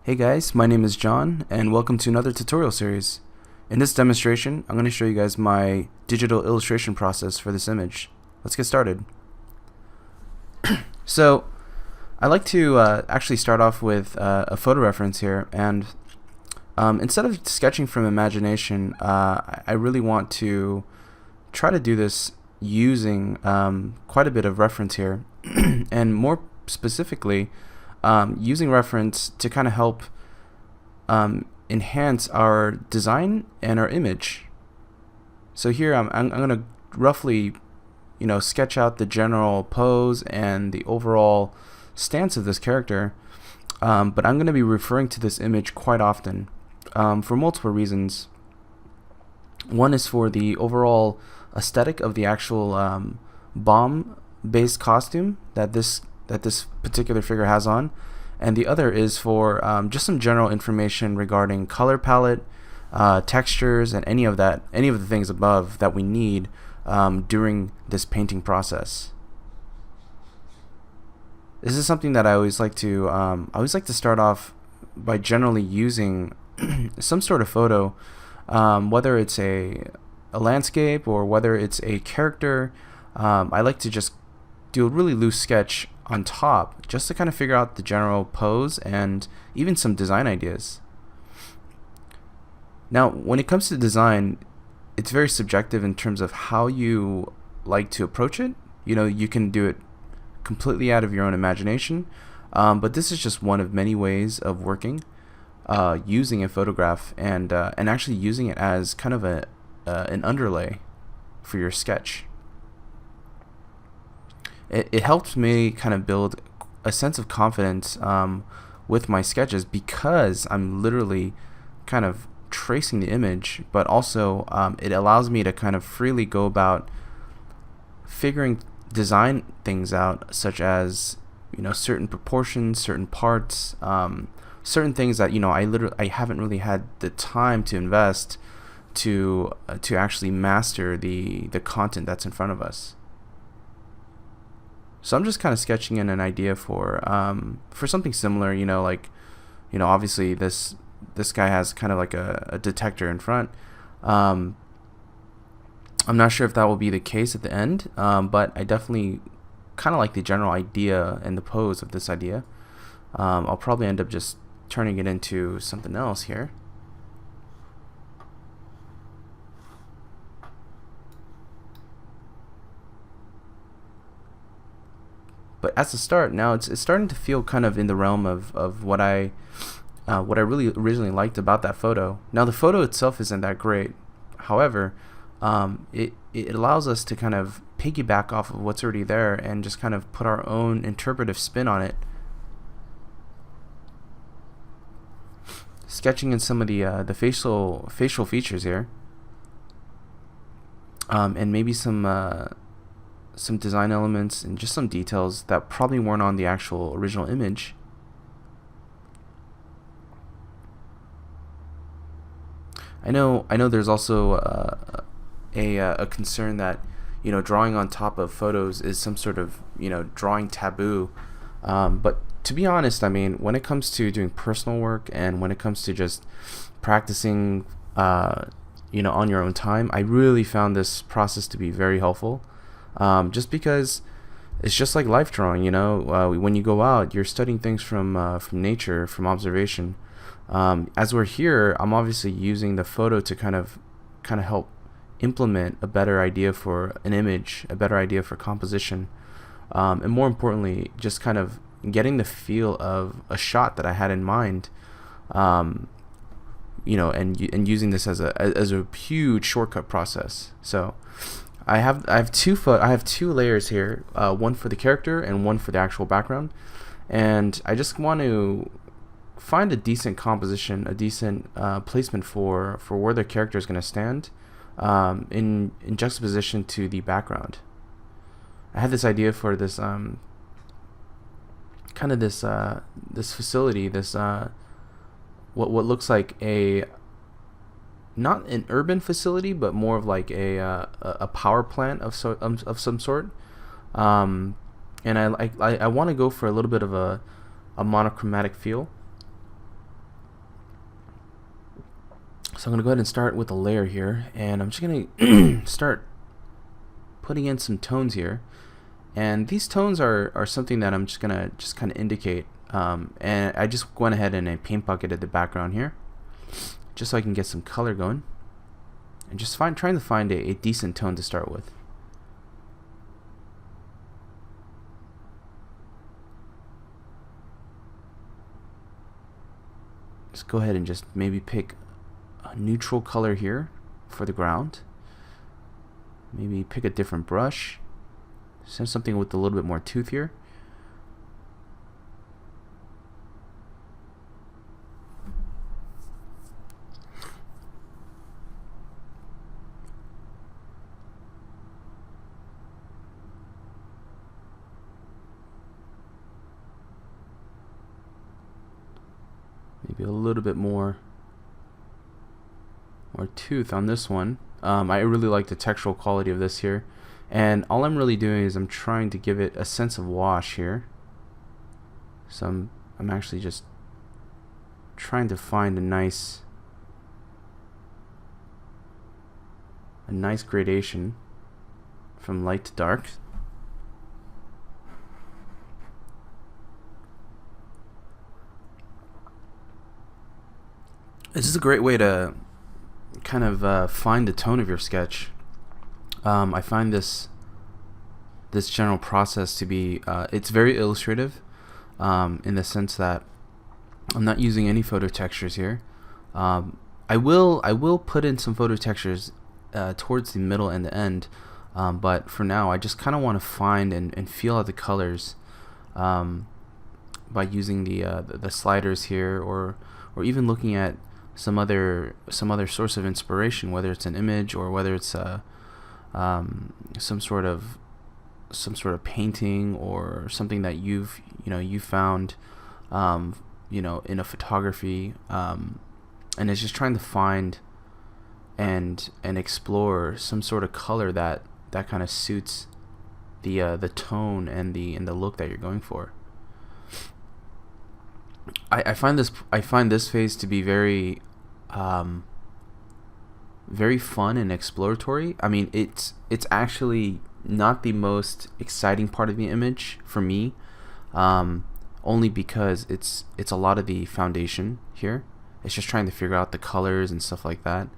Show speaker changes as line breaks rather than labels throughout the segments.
Hey guys, my name is John, and welcome to another tutorial series. In this demonstration, I'm going to show you guys my digital illustration process for this image. Let's get started. So, I like to actually start off with a photo reference here, and instead of sketching from imagination, I really want to try to do this using quite a bit of reference here, and more specifically, using reference to kind of help enhance our design and our image. So here I'm going to roughly, sketch out the general pose and the overall stance of this character, but I'm going to be referring to this image quite often for multiple reasons. One is for the overall aesthetic of the actual bomb-based costume that this particular figure has on, and the other is for just some general information regarding color palette, textures, and any of the things above that we need during this painting process. This is something that I always like to start off by generally using some sort of photo, whether it's a landscape or whether it's a character. I like to just do a really loose sketch on top just to kind of figure out the general pose and even some design ideas. Now, when it comes to design, it's very subjective in terms of how you like to approach it. You can do it completely out of your own imagination, but this is just one of many ways of working using a photograph and actually using it as kind of an underlay for your sketch. It helped me kind of build a sense of confidence with my sketches, because I'm literally kind of tracing the image, but also it allows me to kind of freely go about figuring design things out, such as certain proportions, certain parts, certain things that I haven't really had the time to invest to actually master the content that's in front of us. So I'm just kind of sketching in an idea for something similar. Obviously this guy has kind of like a detector in front. I'm not sure if that will be the case at the end, but I definitely kind of like the general idea and the pose of this idea. I'll probably end up just turning it into something else here. But as a start, now it's starting to feel kind of in the realm of what I really originally liked about that photo. Now the photo itself isn't that great. However, it allows us to kind of piggyback off of what's already there and just kind of put our own interpretive spin on it. Sketching in some of the facial features here, and maybe some design elements and just some details that probably weren't on the actual original image. I know there's also a concern that drawing on top of photos is some sort of drawing taboo, but to be honest, I mean, when it comes to doing personal work and when it comes to just practicing on your own time, I really found this process to be very helpful. Just because it's just like life drawing, when you go out, you're studying things from nature, from observation. As we're here, I'm obviously using the photo to kind of help implement a better idea for an image, a better idea for composition, and more importantly, just kind of getting the feel of a shot that I had in mind. And using this as a huge shortcut process. So I have two layers here, one for the character and one for the actual background, and I just want to find a decent composition, a decent placement for where the character is going to stand in juxtaposition to the background. I had this idea for this this facility, this what looks like a, not an urban facility, but more of like a power plant of some sort. And I want to go for a little bit of a monochromatic feel. So I'm going to go ahead and start with a layer here, and I'm just going to start putting in some tones here. And these tones are something that I'm just going to just kind of indicate. And I just went ahead and I paint bucketed the background here, just so I can get some color going. And just trying to find a decent tone to start with. Just go ahead and just maybe pick a neutral color here for the ground. Maybe pick a different brush. Send something with a little bit more tooth here. Maybe a little bit more tooth on this one. I really like the textural quality of this here, and all I'm really doing is I'm trying to give it a sense of wash here. So I'm actually just trying to find a nice gradation from light to dark. This is a great way to kind of find the tone of your sketch. I find this general process to be it's very illustrative, in the sense that I'm not using any photo textures here. I will put in some photo textures towards the middle and the end, but for now I just kind of want to find and feel out the colors by using the sliders here, or even looking at some other source of inspiration, whether it's an image or whether it's some sort of painting or something that you found in a photography, and it's just trying to find and explore some sort of color that kind of suits the tone and the look that you're going for. I find this phase to be very very fun and exploratory. I mean, it's actually not the most exciting part of the image for me, only because it's a lot of the foundation here. It's just trying to figure out the colors and stuff like that.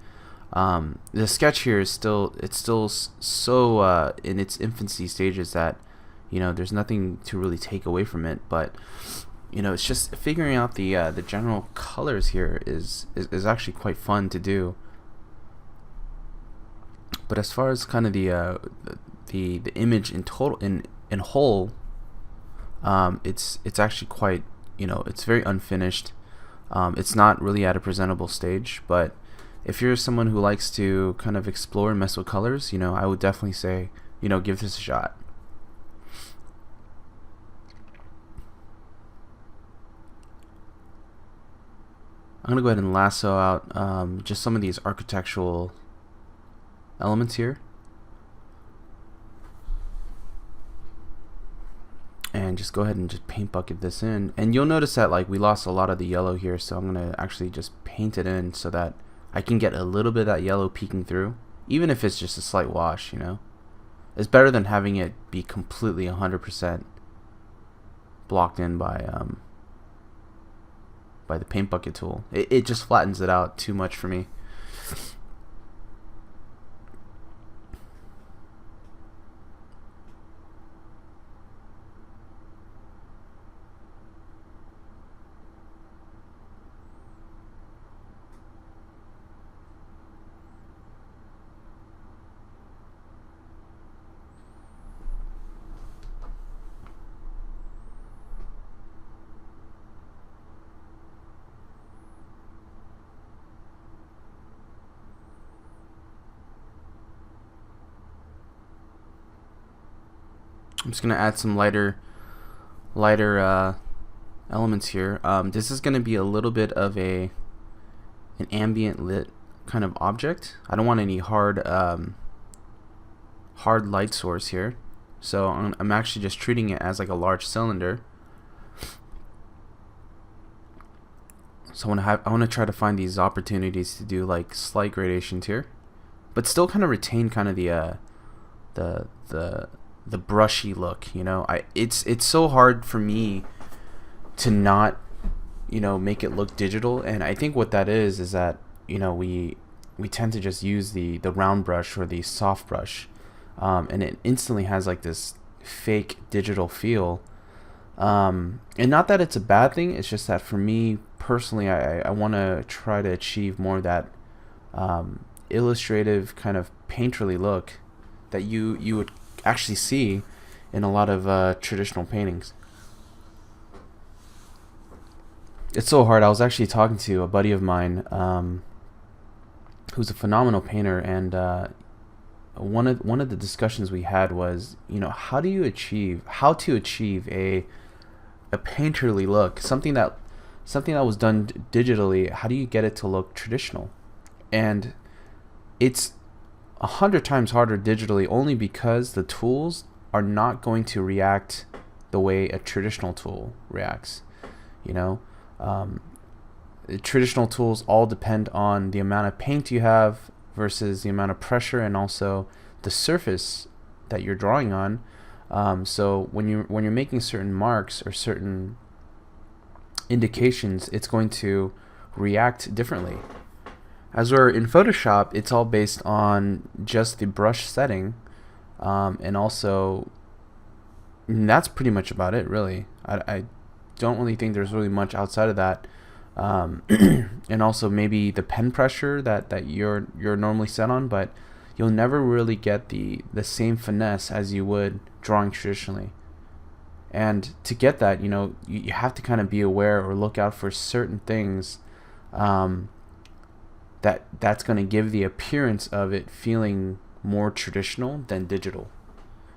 The sketch here is still so in its infancy stages that there's nothing to really take away from it, but it's just figuring out the general colors here is actually quite fun to do. But as far as kind of the image in total in whole, it's actually quite it's very unfinished. It's not really at a presentable stage, but if you're someone who likes to kind of explore and mess with colors, I would definitely say give this a shot. I'm going to go ahead and lasso out just some of these architectural elements here. And just go ahead and just paint bucket this in. And you'll notice that we lost a lot of the yellow here, so I'm going to actually just paint it in so that I can get a little bit of that yellow peeking through. Even if it's just a slight wash, It's better than having it be completely 100% blocked in by the paint bucket tool. It just flattens it out too much for me. I'm just gonna add some lighter elements here. This is gonna be a little bit of an ambient lit kind of object. I don't want any hard light source here, so I'm actually just treating it as like a large cylinder. So I want to try to find these opportunities to do like slight gradations here, but still kind of retain kind of the the the brushy look. It's so hard for me to not make it look digital, and I think what that is that we tend to just use the round brush or the soft brush, and it instantly has like this fake digital feel. And not that it's a bad thing, it's just that for me personally, I want to try to achieve more of that illustrative kind of painterly look that you would actually see in a lot of traditional paintings. It's so hard. I was actually talking to a buddy of mine, who's a phenomenal painter, and one of the discussions we had was, how to achieve a painterly look, something that was done digitally. How do you get it to look traditional? And it's 100 times harder digitally, only because the tools are not going to react the way a traditional tool reacts. You know, traditional tools all depend on the amount of paint you have versus the amount of pressure, and also the surface that you're drawing on. So when you're making certain marks or certain indications, it's going to react differently. As we're in Photoshop, it's all based on just the brush setting, and also that's pretty much about it, really. I don't really think there's really much outside of that. And also maybe the pen pressure that you're normally set on, but you'll never really get the same finesse as you would drawing traditionally. And to get that, you have to kind of be aware or look out for certain things, that's going to give the appearance of it feeling more traditional than digital.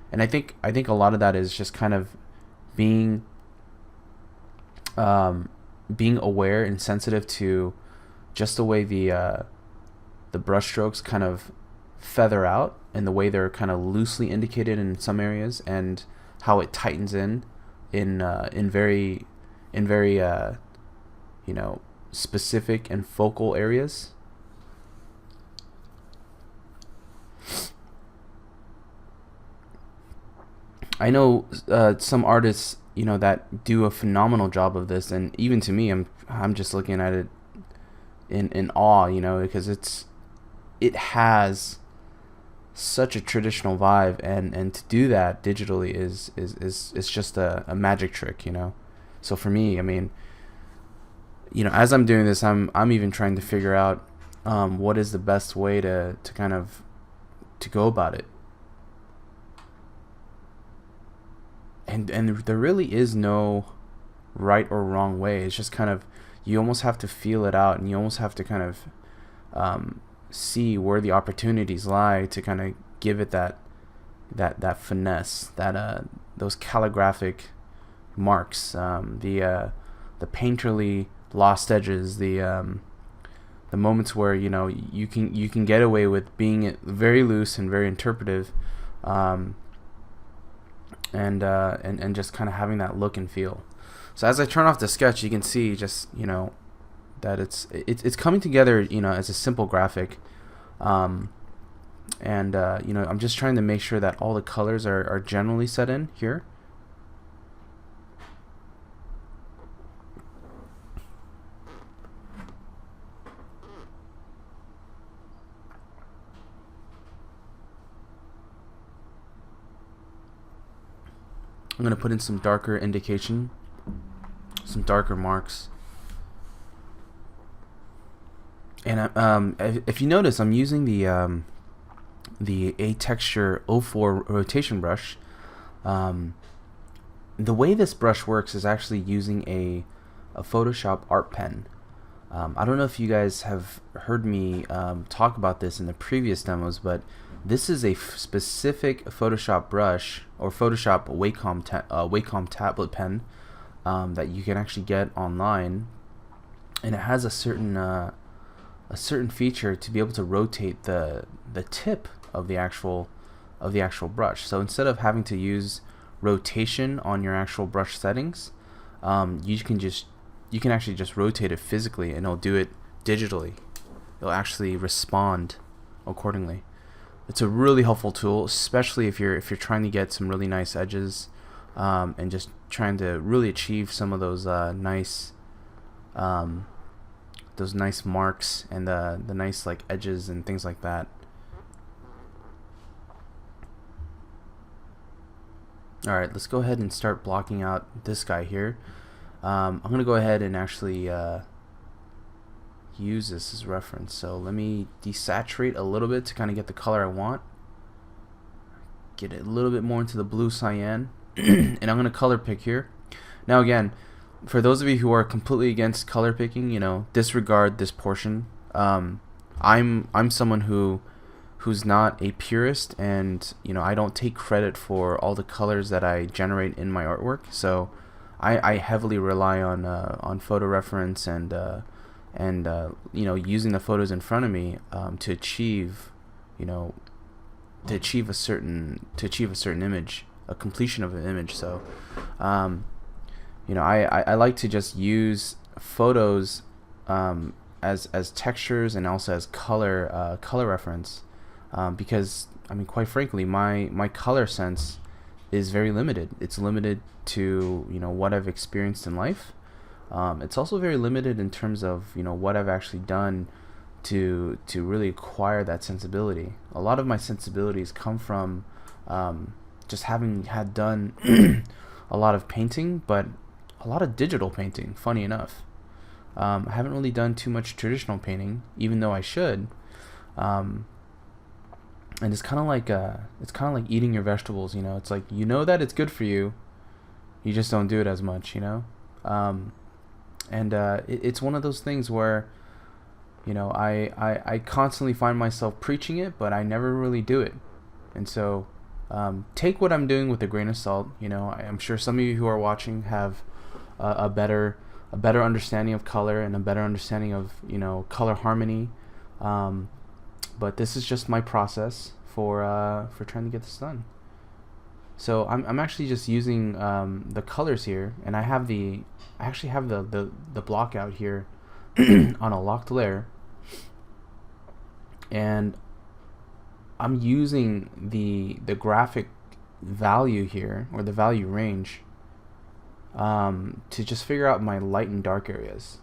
And I think a lot of that is just kind of being aware and sensitive to just the way the brush strokes kind of feather out, and the way they're kind of loosely indicated in some areas, and how it tightens in very specific and focal areas. I know some artists, that do a phenomenal job of this, and even to me, I'm just looking at it in awe, because it has such a traditional vibe, and to do that digitally is just a magic trick. So for me, I mean, as I'm doing this, I'm even trying to figure out what is the best way to kind of to go about it. And there really is no right or wrong way. It's just kind of, you almost have to feel it out, and you almost have to kind of see where the opportunities lie to kind of give it that finesse, that those calligraphic marks, the painterly lost edges, the moments where you can get away with being very loose and very interpretive, and just kind of having that look and feel. So as I turn off the sketch, you can see just that it's coming together as a simple graphic, and I'm just trying to make sure that all the colors are generally set in here. I'm going to put in some darker indication, some darker marks. And if you notice, I'm using the A-Texture 04 rotation brush. The way this brush works is actually using a Photoshop art pen. I don't know if you guys have heard me talk about this in the previous demos, but this is a specific Photoshop brush, or Photoshop Wacom tablet pen, that you can actually get online, and it has a certain feature to be able to rotate the tip of the actual brush. So instead of having to use rotation on your actual brush settings, you can just you can actually just rotate it physically, and it'll do it digitally. It'll actually respond accordingly. It's a really helpful tool, especially if you're trying to get some really nice edges, and just trying to really achieve some of those nice marks and the nice like edges and things like that. Alright, let's go ahead and start blocking out this guy here. I'm going to go ahead and actually use this as reference. So let me desaturate a little bit to kind of get the color I want. Get it a little bit more into the blue cyan. And I'm going to color pick here. Now again, for those of you who are completely against color picking, you know, disregard this portion. I'm someone who's not a purist, and you know, I don't take credit for all the colors that I generate in my artwork. So I heavily rely on photo reference and you know, using the photos in front of me to achieve, you know, to achieve a certain image, a completion of an image. So you know, I like to just use photos as textures and also as color reference, because I mean, quite frankly, my color sense is very limited. It's limited to, you know, what I've experienced in life. It's also very limited in terms of, you know, what I've actually done to really acquire that sensibility. A lot of my sensibilities come from just having had done a lot of painting, but a lot of digital painting, funny enough. I haven't really done too much traditional painting, even though I should. And it's kind of like eating your vegetables, you know. It's like, you know that it's good for you, you just don't do it as much, you know. It's one of those things where, you know, I constantly find myself preaching it, but I never really do it. And so take what I'm doing with a grain of salt. You know, I'm sure some of you who are watching have a better understanding of color and a better understanding of, you know, color harmony. But this is just my process for trying to get this done. So I'm actually just using the colors here, and I actually have the block out here on a locked layer, and I'm using the graphic value here, or the value range, to just figure out my light and dark areas.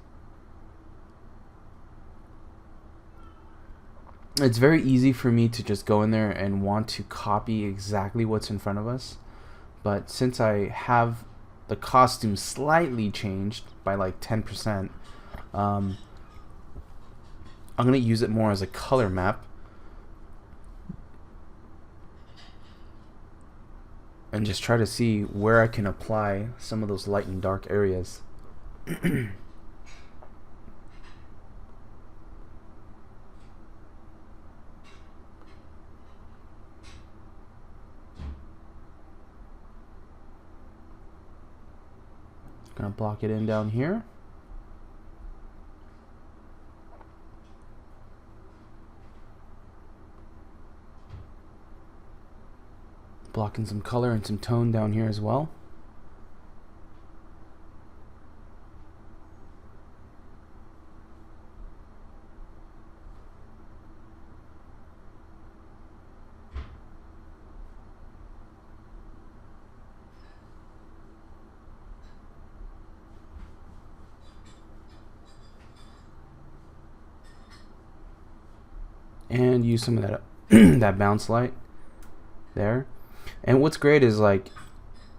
It's very easy for me to just go in there and want to copy exactly what's in front of us, but since I have the costume slightly changed by like 10%, I'm going to use it more as a color map and just try to see where I can apply some of those light and dark areas. Gonna block it in down here. Blocking some color and some tone down here as well. And use some of that that bounce light there. And what's great is, like,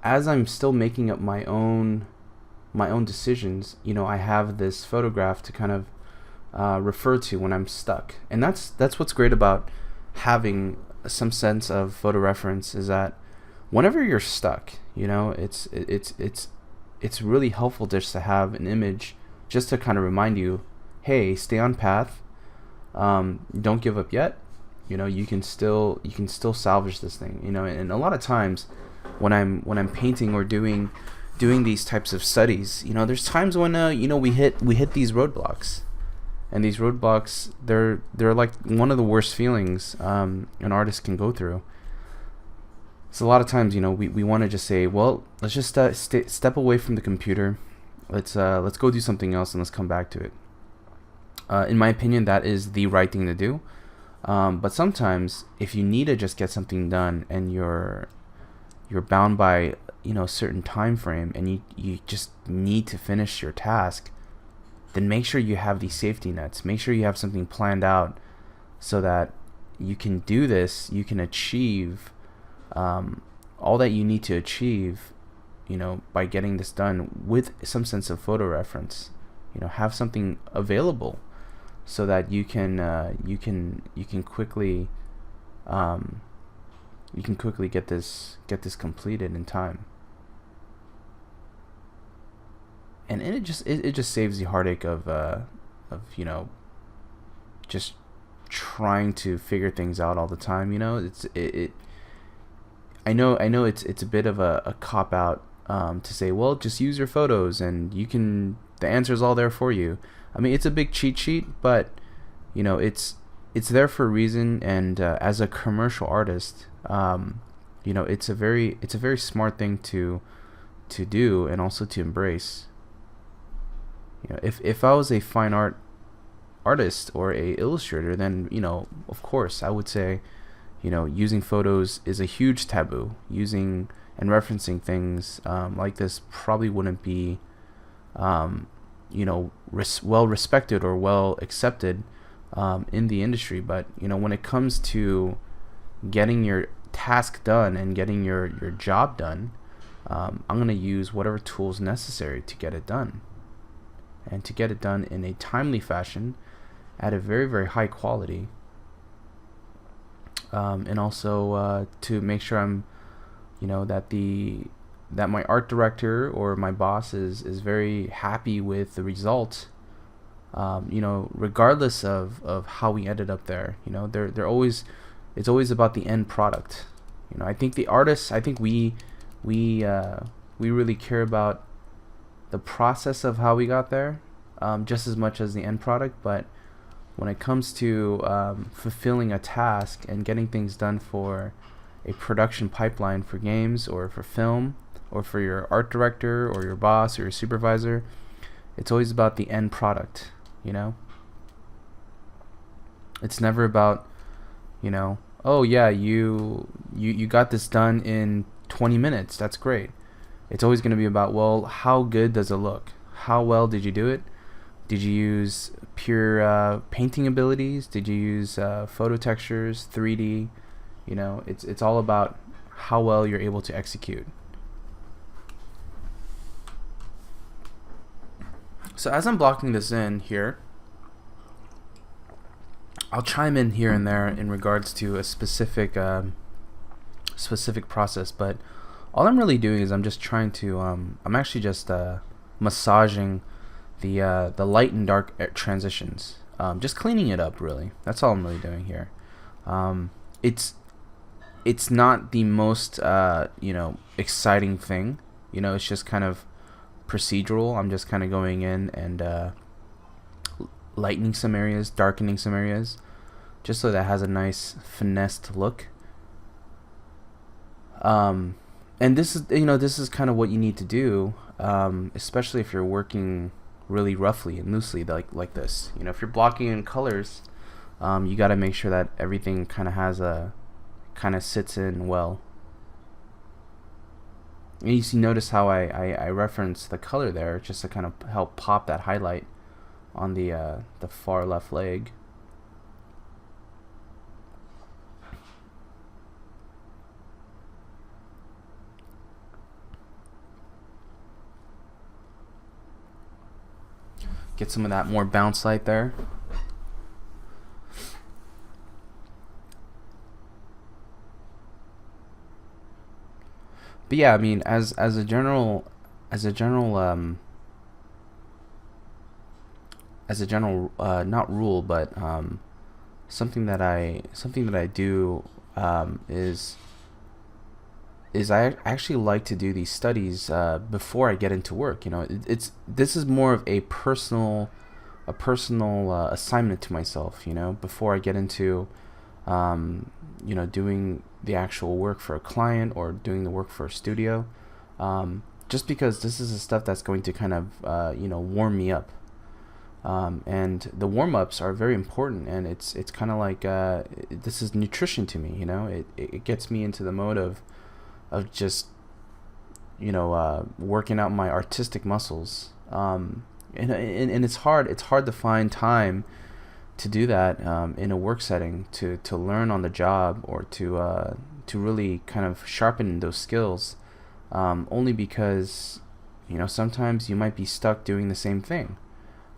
as I'm still making up my own decisions, you know, I have this photograph to kind of refer to when I'm stuck. And that's what's great about having some sense of photo reference, is that whenever you're stuck, you know, it's really helpful just to have an image just to kind of remind you, hey, stay on path. Don't give up yet. You know, you can still salvage this thing. You know, and a lot of times when I'm painting or doing these types of studies, you know, there's times when you know, we hit these roadblocks, and these roadblocks, they're like one of the worst feelings an artist can go through. So a lot of times, you know, we want to just say, well, let's just step away from the computer, let's go do something else and let's come back to it. In my opinion, that is the right thing to do. But sometimes, if you need to just get something done and you're bound by a certain time frame and you just need to finish your task, then make sure you have these safety nets. Make sure you have something planned out so that you can do this. You can achieve all that you need to achieve, by getting this done with some sense of photo reference. Have something available so that you can quickly get this completed in time. And it just saves the heartache of just trying to figure things out all the time. I know it's a bit of a cop out to say, well, just use your photos and the answer's all there for you. I mean, it's a big cheat sheet, but it's there for a reason. And as a commercial artist, it's a very smart thing to do and also to embrace. If I was a fine art artist or a illustrator, then of course I would say using photos is a huge taboo. Using and referencing things like this probably wouldn't be well respected or well accepted in the industry. But when it comes to getting your task done and getting your job done, I'm going to use whatever tools necessary to get it done, and to get it done in a timely fashion at a very, very high quality, and also to make sure I'm that my art director or my boss is very happy with the result, regardless of how we ended up there. It's always about the end product. I think the artists, we really care about the process of how we got there, just as much as the end product. But when it comes to fulfilling a task and getting things done for a production pipeline for games or for film or for your art director or your boss or your supervisor, it's always about the end product. It's never about oh yeah, you got this done in 20 minutes, that's great. It's always going to be about, well, how good does it look? How well did you do it? Did you use pure painting abilities? Did you use photo textures, 3D? It's all about how well you're able to execute. So as I'm blocking this in here, I'll chime in here and there in regards to a specific process, but all I'm really doing is I'm just trying to I'm actually just massaging the light and dark transitions, just cleaning it up, really. That's all I'm really doing here. It's not the most exciting thing. It's just kind of procedural. I'm just kind of going in and lightening some areas, darkening some areas, just so that has a nice finessed look. And this is kind of what you need to do, especially if you're working really roughly and loosely like this. If you're blocking in colors, you got to make sure that everything kind of sits in well. And you notice how I reference the color there just to kind of help pop that highlight on the far left leg. Get some of that more bounce light there. But yeah, I mean, as a general not rule, but something that I do is I actually like to do these studies before I get into work. This is more of a personal assignment to myself. Before I get into doing the actual work for a client or doing the work for a studio. just because this is the stuff that's going to kind of warm me up. And the warm ups are very important, and it's kind of like this is nutrition to me. It gets me into the mode of just working out my artistic muscles. And it's hard to find time to do that in a work setting, to learn on the job, or to really kind of sharpen those skills, only because sometimes you might be stuck doing the same thing,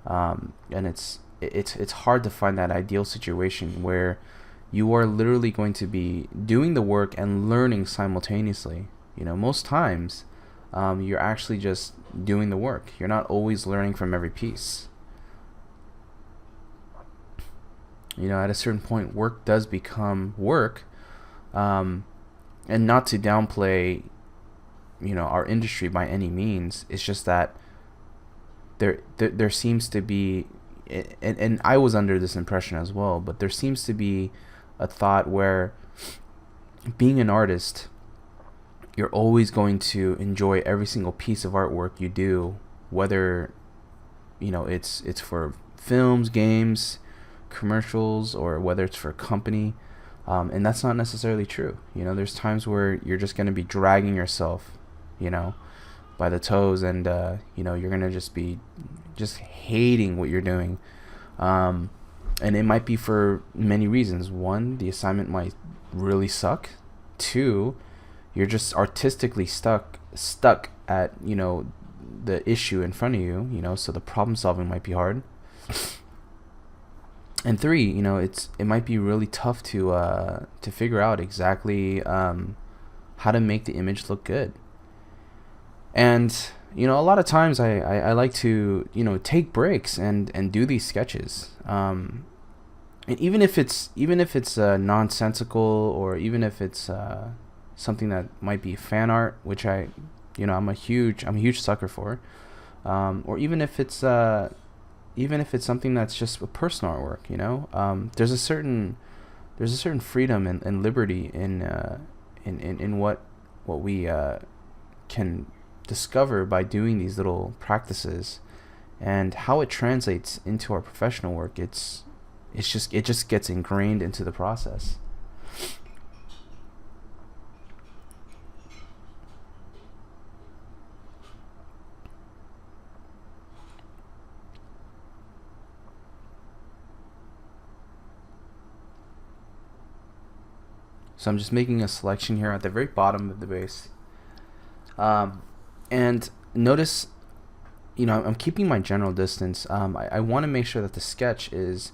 and it's hard to find that ideal situation where you are literally going to be doing the work and learning simultaneously. Most times you're actually just doing the work. You're not always learning from every piece. At a certain point, work does become work, and not to downplay our industry by any means. It's just that there seems to be, and I was under this impression as well, but there seems to be a thought where being an artist, you're always going to enjoy every single piece of artwork you do, whether it's for films, games, commercials, or whether it's for a company. And that's not necessarily true. There's times where you're just going to be dragging yourself by the toes, and you're going to just be just hating what you're doing. And it might be for many reasons. One, the assignment might really suck. Two, you're just artistically stuck at the issue in front of you, so the problem solving might be hard. And three, it might be really tough to figure out exactly how to make the image look good. And a lot of times I like to take breaks and do these sketches. And even if it's nonsensical, or even if it's something that might be fan art, which I'm a huge sucker for, or even if it's something that's just a personal artwork, there's a certain freedom and liberty in what we can discover by doing these little practices, and how it translates into our professional work. It just gets ingrained into the process. So I'm just making a selection here at the very bottom of the base. And notice, I'm keeping my general distance. I want to make sure that the sketch is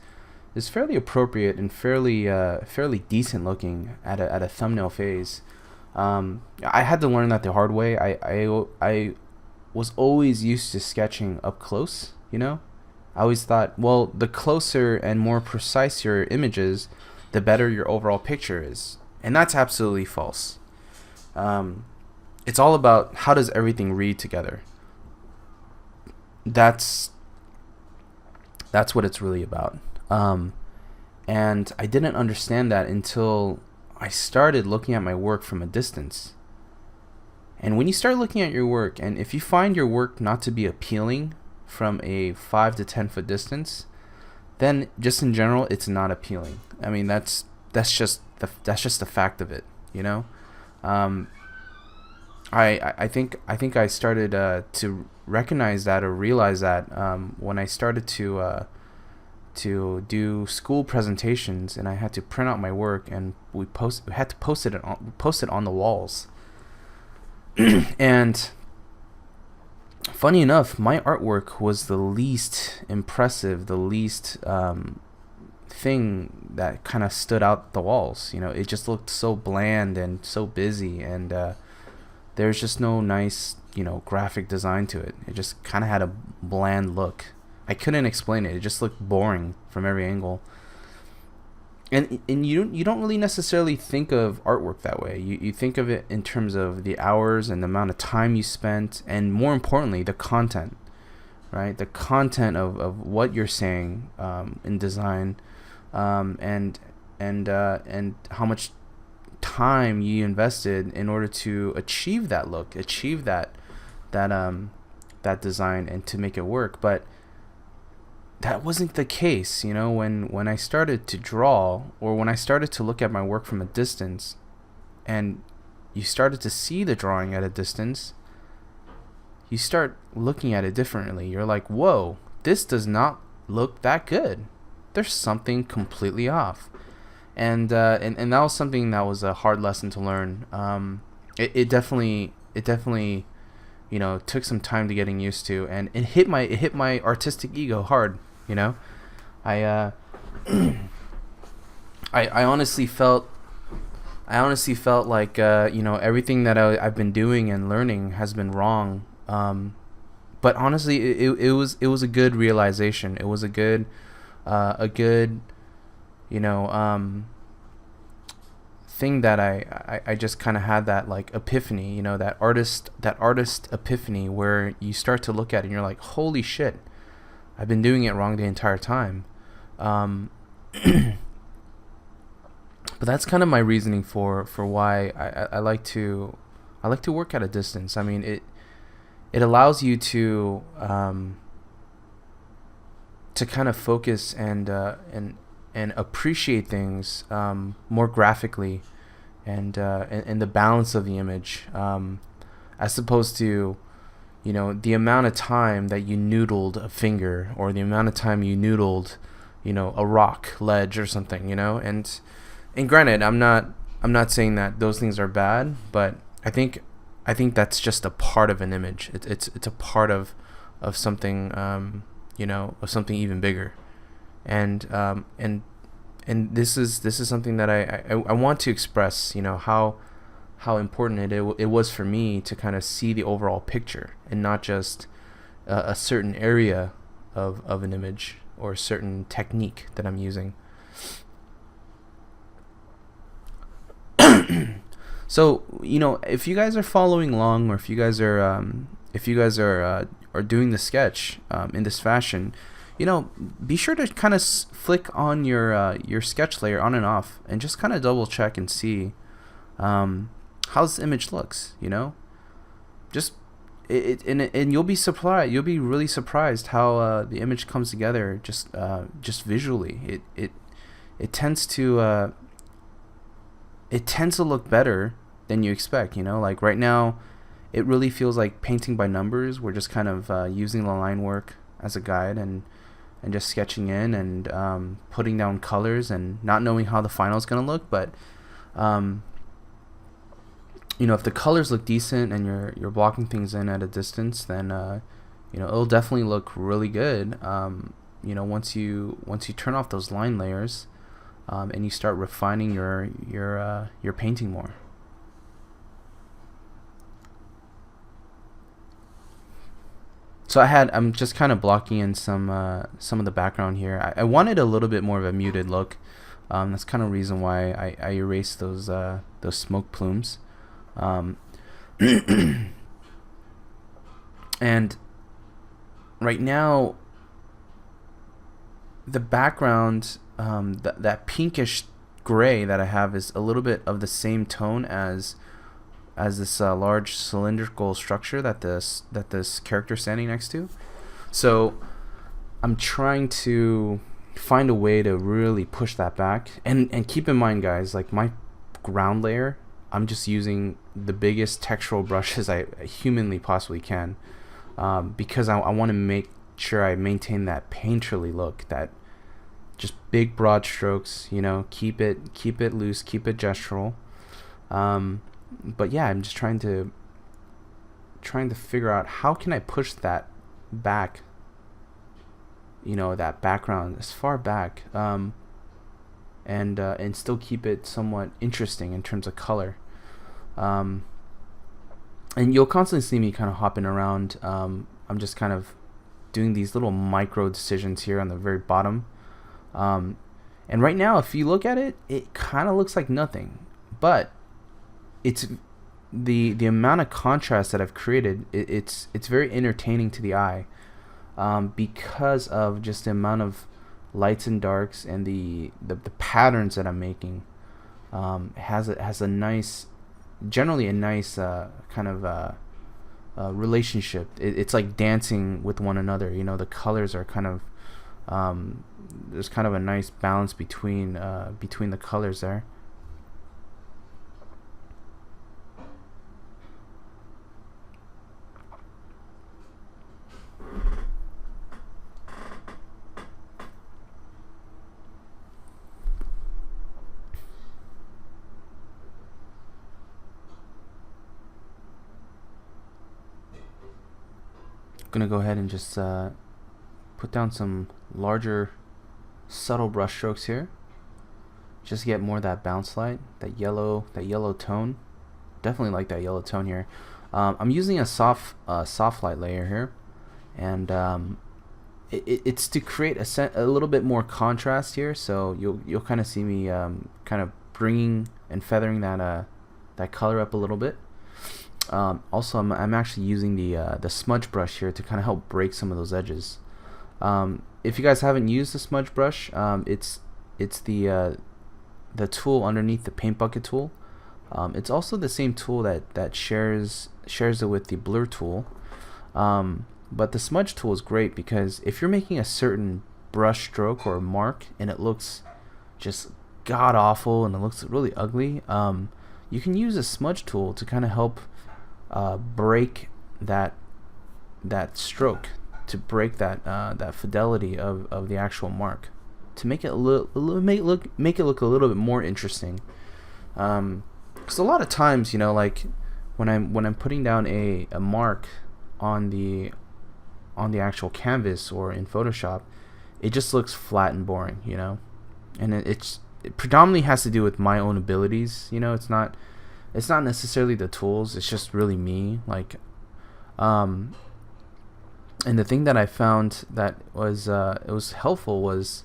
fairly appropriate and fairly decent looking at a thumbnail phase. I had to learn that the hard way. I was always used to sketching up close. I always thought, well, the closer and more precise your image is, the better your overall picture is. And that's absolutely false. It's all about how does everything read together. That's what it's really about. And I didn't understand that until I started looking at my work from a distance. And when you start looking at your work, and if you find your work not to be appealing from a 5 to 10 foot distance, then just in general, it's not appealing. I mean, that's just the fact of it, I think I started to recognize that, or realize that, when I started to do school presentations, and I had to print out my work, and we had to post it on the walls. And funny enough, my artwork was the least impressive, the least thing that kind of stood out the walls. It just looked so bland and so busy, and there's just no nice graphic design to it. It just kind of had a bland look. I couldn't explain it. It just looked boring from every angle. And you don't really necessarily think of artwork that way. You think of it in terms of the hours and the amount of time you spent, and more importantly, the content, right? The content of what you're saying in design, and how much time you invested in order to achieve that look, achieve that that design and to make it work. But that wasn't the case, you know. When I started to draw, or when I started to look at my work from a distance, and you started to see the drawing at a distance, you start looking at it differently. You're like, whoa, this does not look that good. There's something completely off. And that was something that was a hard lesson to learn. It definitely you know, took some time to getting used to, and it hit my artistic ego hard, you know. I I honestly felt like you know, everything that I've been doing and learning has been wrong. But honestly, it was a good realization. It was a good you know, thing that I just kind of had, that like epiphany, you know, that artist epiphany, where you start to look at it and you're like, holy shit, I've been doing it wrong the entire time. But that's kind of my reasoning for why I like to work at a distance. I mean, it allows you to kind of focus and appreciate things more graphically, and the balance of the image, as opposed to, you know, the amount of time that you noodled a finger, or the amount of time you noodled, you know, a rock ledge or something, you know. And granted, I'm not saying that those things are bad, but I think that's just a part of an image. It's a part of something, you know, of something even bigger. And this is something that I want to express, you know, how important it was for me to kind of see the overall picture, and not just a certain area of an image, or a certain technique that I'm using. So, you know, if you guys are following along, or if you guys are doing the sketch in this fashion, you know, be sure to kind of flick on your sketch layer on and off, and just kind of double check and see how this image looks. You know, just and you'll be surprised. You'll be really surprised how the image comes together just visually. It tends to look better than you expect. You know, like right now, it really feels like painting by numbers. We're just kind of using the line work as a guide, and just sketching in, and putting down colors, and not knowing how the final is going to look. But you know, if the colors look decent, and you're blocking things in at a distance, then you know, it'll definitely look really good. You know, once you turn off those line layers, and you start refining your painting more. So I'm just kind of blocking in some of the background here. I wanted a little bit more of a muted look. That's kind of the reason why I erased those smoke plumes. And right now, the background, that pinkish gray that I have, is a little bit of the same tone as this large cylindrical structure that this character is standing next to. So I'm trying to find a way to really push that back, and keep in mind, guys, like my ground layer, I'm just using the biggest textural brushes I humanly possibly can, because I want to make sure I maintain that painterly look, that just big broad strokes, you know, keep it loose, keep it gestural. But yeah, I'm just trying to figure out how can I push that back, you know, that background as far back, and still keep it somewhat interesting in terms of color. And you'll constantly see me kind of hopping around. I'm just kind of doing these little micro decisions here on the very bottom. And right now, if you look at it, it kind of looks like nothing, but it's the amount of contrast that I've created. It's very entertaining to the eye, because of just the amount of lights and darks, and the patterns that I'm making. Has a nice, generally a nice kind of relationship. It's like dancing with one another. You know, the colors are kind of there's kind of a nice balance between the colors there. Gonna go ahead and just put down some larger subtle brush strokes here, just to get more of that bounce light, that yellow tone. Definitely like that yellow tone here. I'm using a soft light layer here, and it's to create a little bit more contrast here. So you'll kind of see me kind of bringing and feathering that color up a little bit. Also, I'm actually using the smudge brush here to kind of help break some of those edges. If you guys haven't used the smudge brush, it's the tool underneath the paint bucket tool. It's also the same tool that shares it with the blur tool. But the smudge tool is great because if you're making a certain brush stroke or a mark and it looks just god awful and it looks really ugly, you can use a smudge tool to kind of help break that stroke, to break that fidelity of the actual mark, to make it make it look a little bit more interesting. Because a lot of times, you know, like when I'm putting down a mark on the actual canvas or in Photoshop, it just looks flat and boring, you know. And it predominantly has to do with my own abilities, you know. It's not necessarily the tools, it's just really me. Like and the thing that I found that was it was helpful was,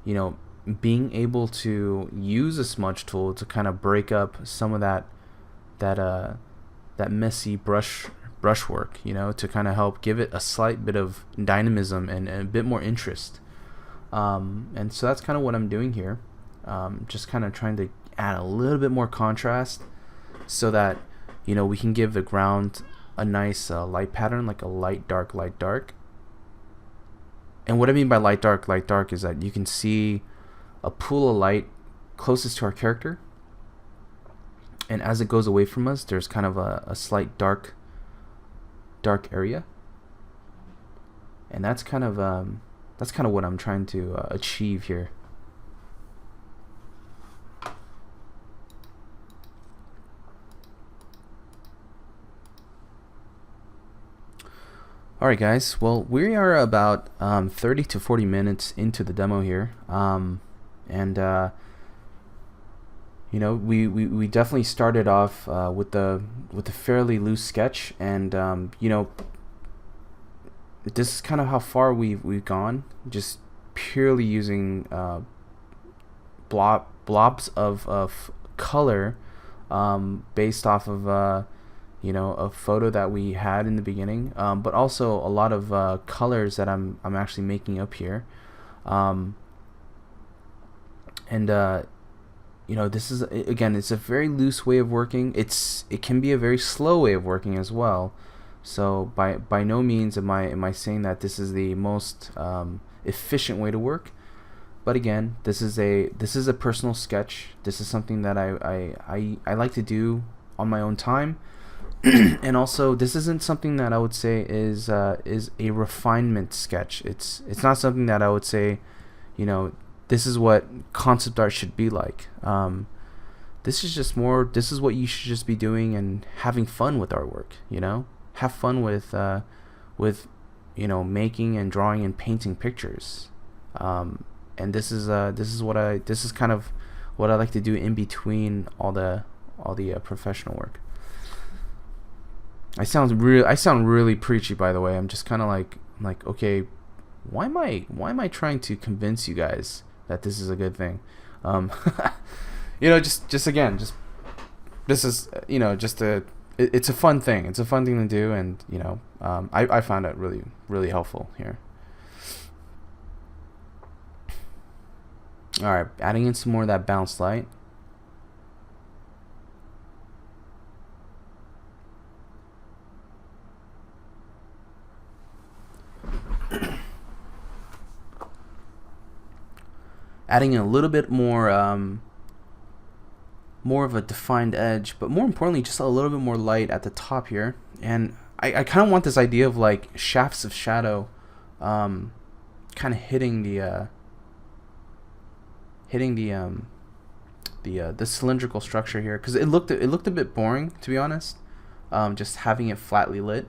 you know, being able to use a smudge tool to kind of break up some of that messy brushwork, you know, to kind of help give it a slight bit of dynamism and a bit more interest. And so that's kind of what I'm doing here. Just kind of trying to add a little bit more contrast so that, you know, we can give the ground a nice light pattern, like a light dark. And what I mean by light dark is that you can see a pool of light closest to our character, and as it goes away from us, there's kind of a slight dark area, and that's kind of what I'm trying to achieve here. Alright guys, well, we are about 30 to 40 minutes into the demo here, and you know, we definitely started off with a fairly loose sketch, and you know, this is kind of how far we've gone, just purely using blobs of color based off of you know, a photo that we had in the beginning, but also a lot of colors that I'm actually making up here, and you know, this is, again, it's a very loose way of working. It can be a very slow way of working as well. So by no means am I saying that this is the most efficient way to work. But again, this is a personal sketch. This is something that I like to do on my own time. And also, this isn't something that I would say is a refinement sketch. It's not something that I would say, you know, this is what concept art should be like. This is just more, this is what you should just be doing and having fun with artwork, you know? Have fun with you know, making and drawing and painting pictures. And this is kind of what I like to do in between all the professional work. I sound really preachy, by the way. I'm just kind of like, okay, why am I trying to convince you guys that this is a good thing? You know, just again, this is, you know, it's a fun thing. It's a fun thing to do, and you know, I found it really helpful here. All right, adding in some more of that bounce light. adding a little bit more of a defined edge, but more importantly, just a little bit more light at the top here. And I kind of want this idea of like shafts of shadow, kind of hitting the cylindrical structure here, because it looked a bit boring, to be honest, just having it flatly lit.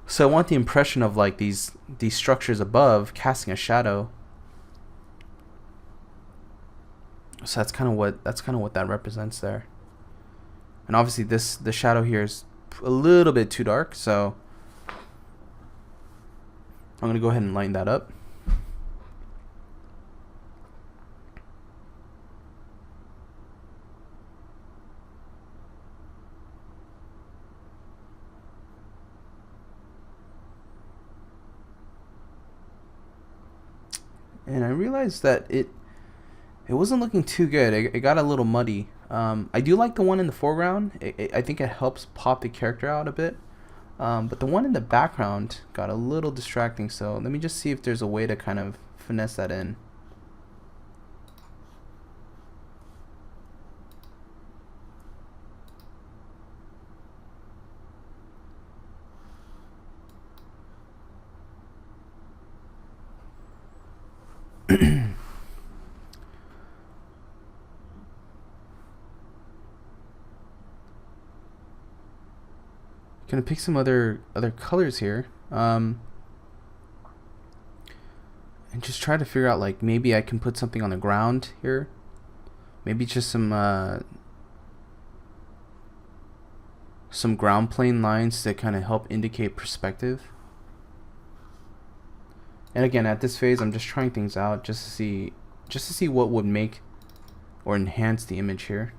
So I want the impression of like these structures above casting a shadow. So that's kind of what that represents there. And obviously the shadow here is a little bit too dark, so I'm gonna go ahead and lighten that up. And I realized that it wasn't looking too good. It got a little muddy. I do like the one in the foreground. I think it helps pop the character out a bit. But the one in the background got a little distracting. So let me just see if there's a way to kind of finesse that in. Gonna pick some other colors here, and just try to figure out, like, maybe I can put something on the ground here, maybe just some ground plane lines that kind of help indicate perspective. And again, at this phase, I'm just trying things out just to see what would make or enhance the image here.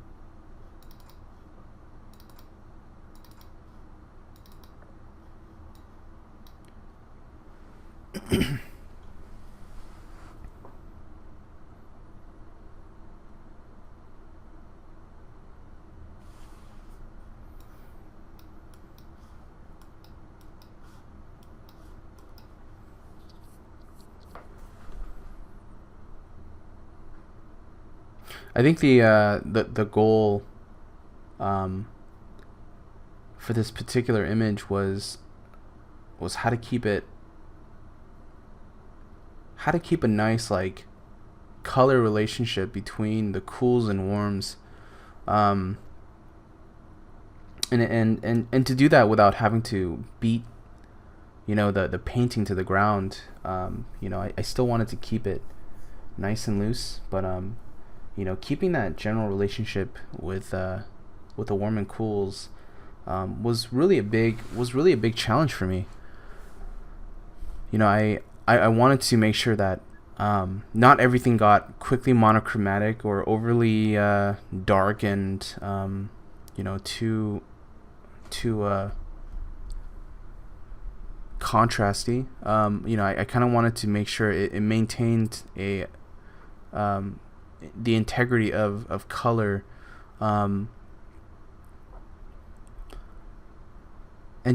I think the goal for this particular image was how to keep a nice, like, color relationship between the cools and warms, and to do that without having to beat, you know, the painting to the ground. You know, I still wanted to keep it nice and loose, but you know, keeping that general relationship with the warm and cools was really a big challenge for me. You know, I wanted to make sure that not everything got quickly monochromatic or overly dark and you know, too contrasty. You know, I kind of wanted to make sure it maintained the integrity of color, and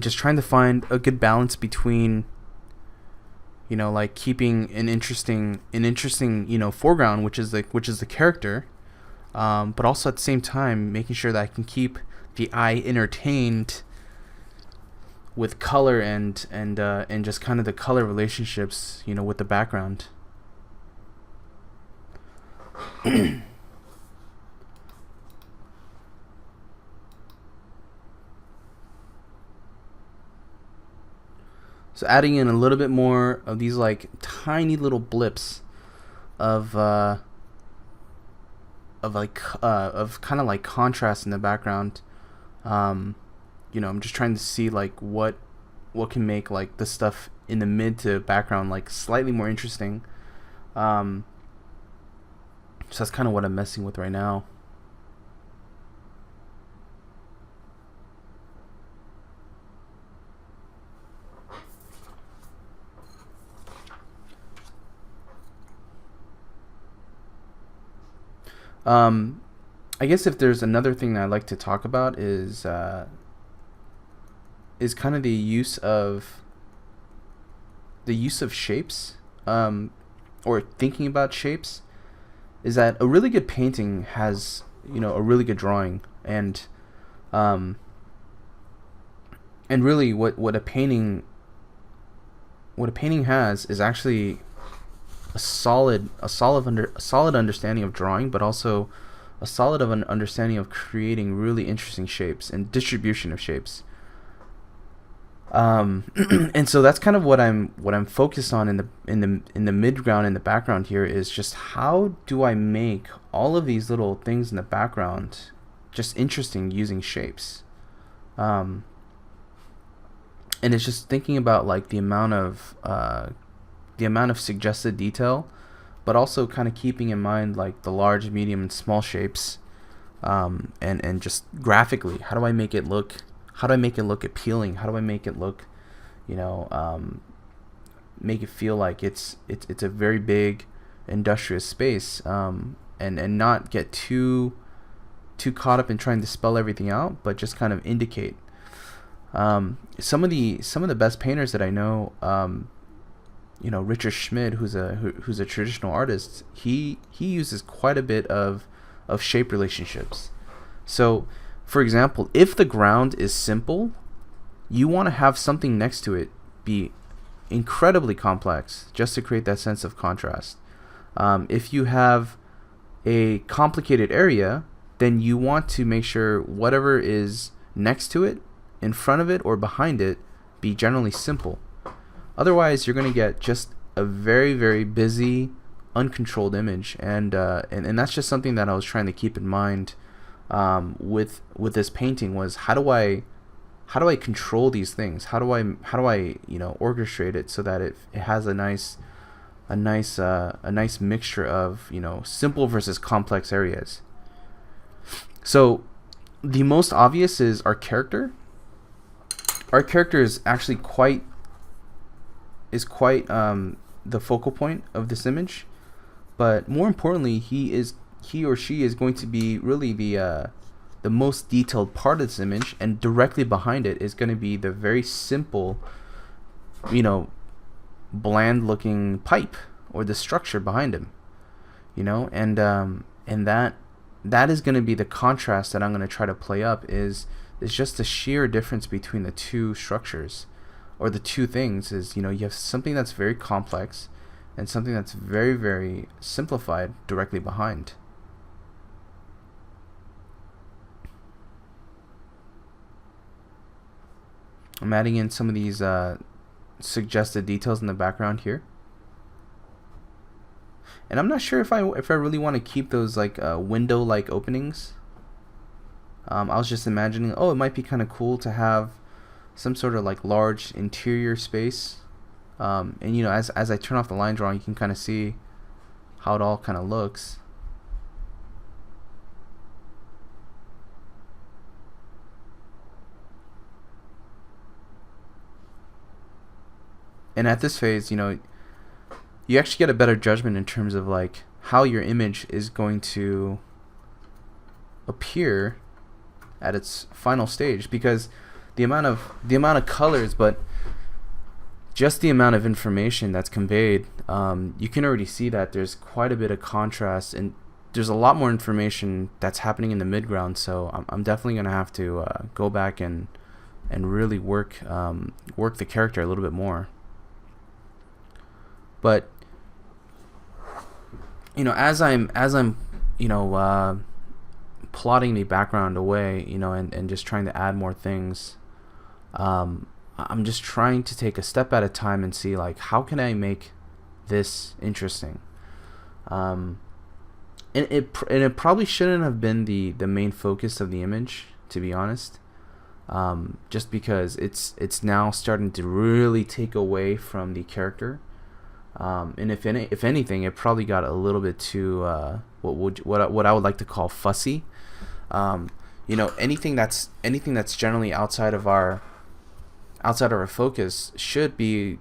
just trying to find a good balance between, you know, like, keeping an interesting you know, foreground, which is the character, but also at the same time making sure that I can keep the eye entertained with color and just kind of the color relationships, you know, with the background. So adding in a little bit more of these, like, tiny little blips of kind of like contrast in the background. You know, I'm just trying to see, like, what can make, like, the stuff in the mid to background, like, slightly more interesting. So that's kind of what I'm messing with right now. I guess if there's another thing that I'd like to talk about is kind of the use of shapes or thinking about shapes is that a really good painting has, a really good drawing, um, and really what a painting has is actually a solid understanding of drawing, but also a solid of an understanding of creating really interesting shapes and distribution of shapes. And so that's kind of what I'm focused on in the midground and the background here, is just how do I make all of these little things in the background just interesting using shapes. And it's just thinking about like the amount of suggested detail, but also kind of keeping in mind like the large, medium, and small shapes, and just graphically, how do I make it look appealing? How do I make it look, make it feel like it's a very big industrious space, and not get too caught up in trying to spell everything out, but just kind of indicate. Some of the best painters that I know, Richard Schmid, who's a traditional artist, he uses quite a bit of shape relationships. So, for example, if the ground is simple, you want to have something next to it be incredibly complex, just to create that sense of contrast. If you have a complicated area, then you want to make sure whatever is next to it, in front of it, or behind it be generally simple. Otherwise, you're going to get just a very, very busy, uncontrolled image, and that's just something that I was trying to keep in mind with this painting, was how do I control these things? How do I orchestrate it so that it has a nice mixture of simple versus complex areas. So the most obvious is our character. Our character is actually quite the focal point of this image, but more importantly, he or she is going to be really the most detailed part of this image, and directly behind it is going to be the very simple, bland looking pipe, or the structure behind him, and that is going to be the contrast that I'm going to try to play up, is just the sheer difference between the two structures, or the two things. Is you have something that's very complex and something that's very, very simplified directly behind. I'm adding in some of these suggested details in the background here, and I'm not sure if I really want to keep those like window like openings. I was just imagining, it might be kind of cool to have some sort of like large interior space, and as I turn off the line drawing, you can kind of see how it all kind of looks. And at this phase, you actually get a better judgment in terms of like how your image is going to appear at its final stage, because the amount of colors, but just the amount of information that's conveyed, you can already see that there's quite a bit of contrast, and there's a lot more information that's happening in the midground. So I'm definitely gonna have to go back and really work the character a little bit more. But as I'm plotting the background away, and just trying to add more things, I'm just trying to take a step at a time and see like how can I make this interesting. And it probably shouldn't have been the main focus of the image, to be honest. Just because it's now starting to really take away from the character. And if anything, it probably got a little bit too what I would like to call fussy. Anything that's generally outside of our focus should be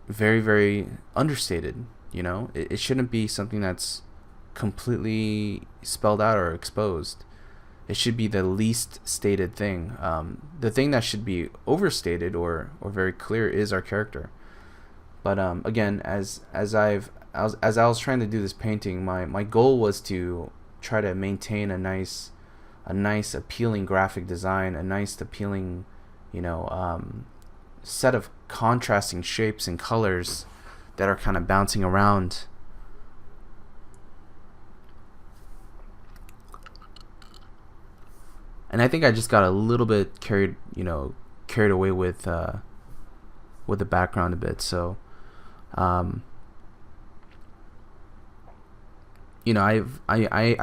very, very understated. It shouldn't be something that's completely spelled out or exposed. It should be the least stated thing. The thing that should be overstated or very clear is our character. But again, as I was trying to do this painting, my goal was to try to maintain a nice appealing graphic design, a nice appealing, set of contrasting shapes and colors that are kind of bouncing around. And I think I just got a little bit carried away with the background a bit. So, I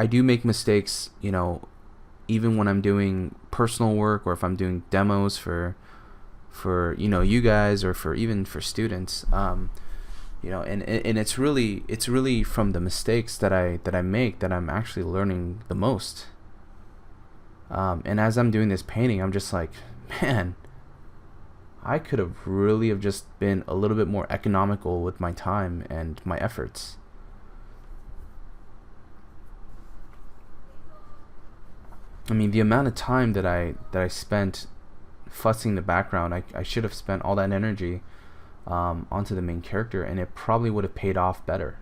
do make mistakes, even when I'm doing personal work, or if I'm doing demos for you guys, or even for students. And it's really from the mistakes that I make that I'm actually learning the most. And as I'm doing this painting, I'm just like, man, I could have really have just been a little bit more economical with my time and my efforts. I mean, the amount of time that I spent fussing the background, I should have spent all that energy onto the main character, and it probably would have paid off better.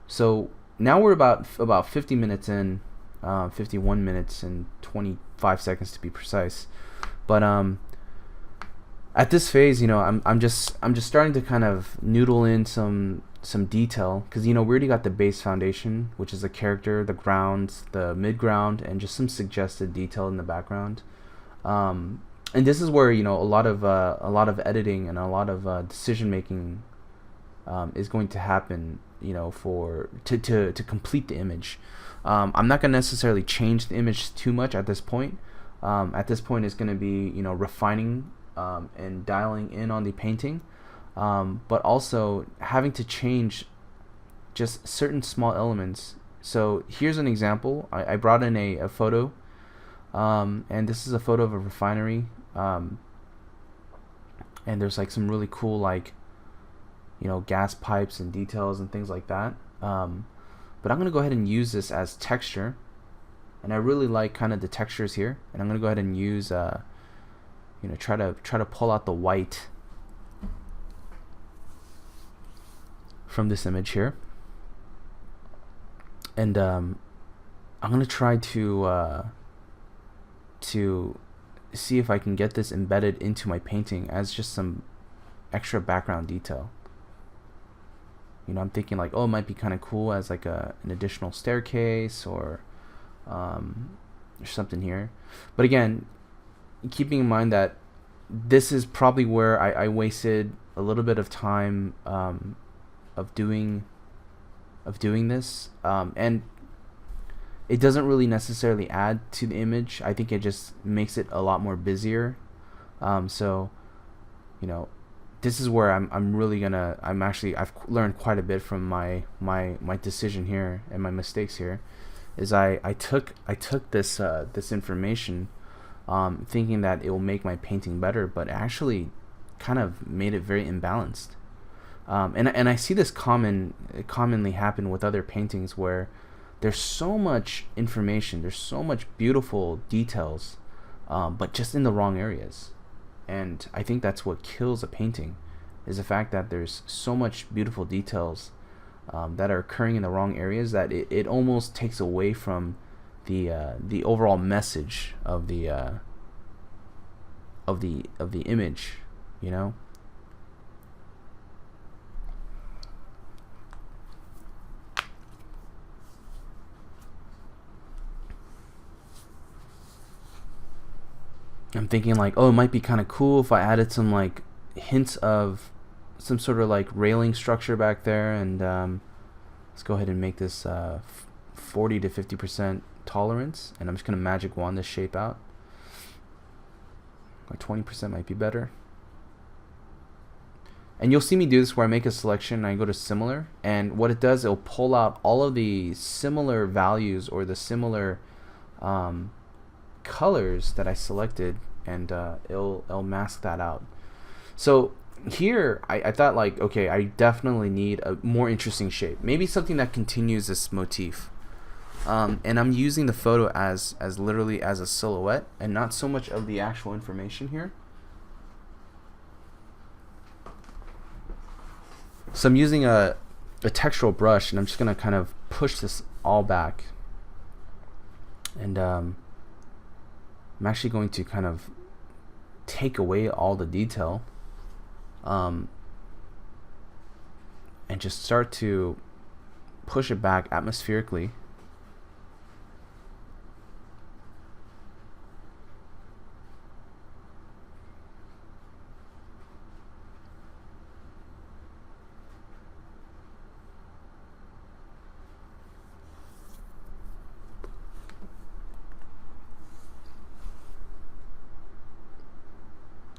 So now we're about 50 minutes in, 51 minutes and 25 seconds to be precise. But at this phase, I'm just starting to kind of noodle in some detail, because we already got the base foundation, which is the character, the grounds, the mid ground, and just some suggested detail in the background. And this is where a lot of editing and a lot of decision making is going to happen, to complete the image. I'm not going to necessarily change the image too much at this point. At this point, it's going to be refining and dialing in on the painting, but also having to change just certain small elements. So here's an example. I brought in a photo, and this is a photo of a refinery, and there's like some really cool gas pipes and details and things like that. But I'm going to go ahead and use this as texture, and I really like kind of the textures here, and I'm going to go ahead and use try to pull out the white from this image here, and I'm going to try to see if I can get this embedded into my painting as just some extra background detail. I'm thinking like, oh, it might be kind of cool as like an additional staircase or something here. But again, keeping in mind that this is probably where I wasted a little bit of time of doing this, and it doesn't really necessarily add to the image. I think it just makes it a lot more busier. So this is where I've learned quite a bit from my decision here and my mistakes here. Is I took this information, thinking that it will make my painting better, but it actually kind of made it very imbalanced. And I see this commonly happen with other paintings, where there's so much information, there's so much beautiful details, but just in the wrong areas. And I think that's what kills a painting, is the fact that there's so much beautiful details that are occurring in the wrong areas, that it almost takes away from the overall message of the image, I'm thinking like, oh, it might be kind of cool if I added some like hints of some sort of like railing structure back there, and let's go ahead and make this 40 to 50% tolerance, and I'm just gonna magic wand this shape out. Like 20% might be better. And you'll see me do this where I make a selection and I go to similar, and what it does, it'll pull out all of the similar values or the similar colors that I selected, and it'll mask that out. So here I thought like, okay, I definitely need a more interesting shape, maybe something that continues this motif, and I'm using the photo as literally as a silhouette and not so much of the actual information here. So I'm using a textural brush, and I'm just gonna kind of push this all back, and I'm actually going to kind of take away all the detail, and just start to push it back atmospherically.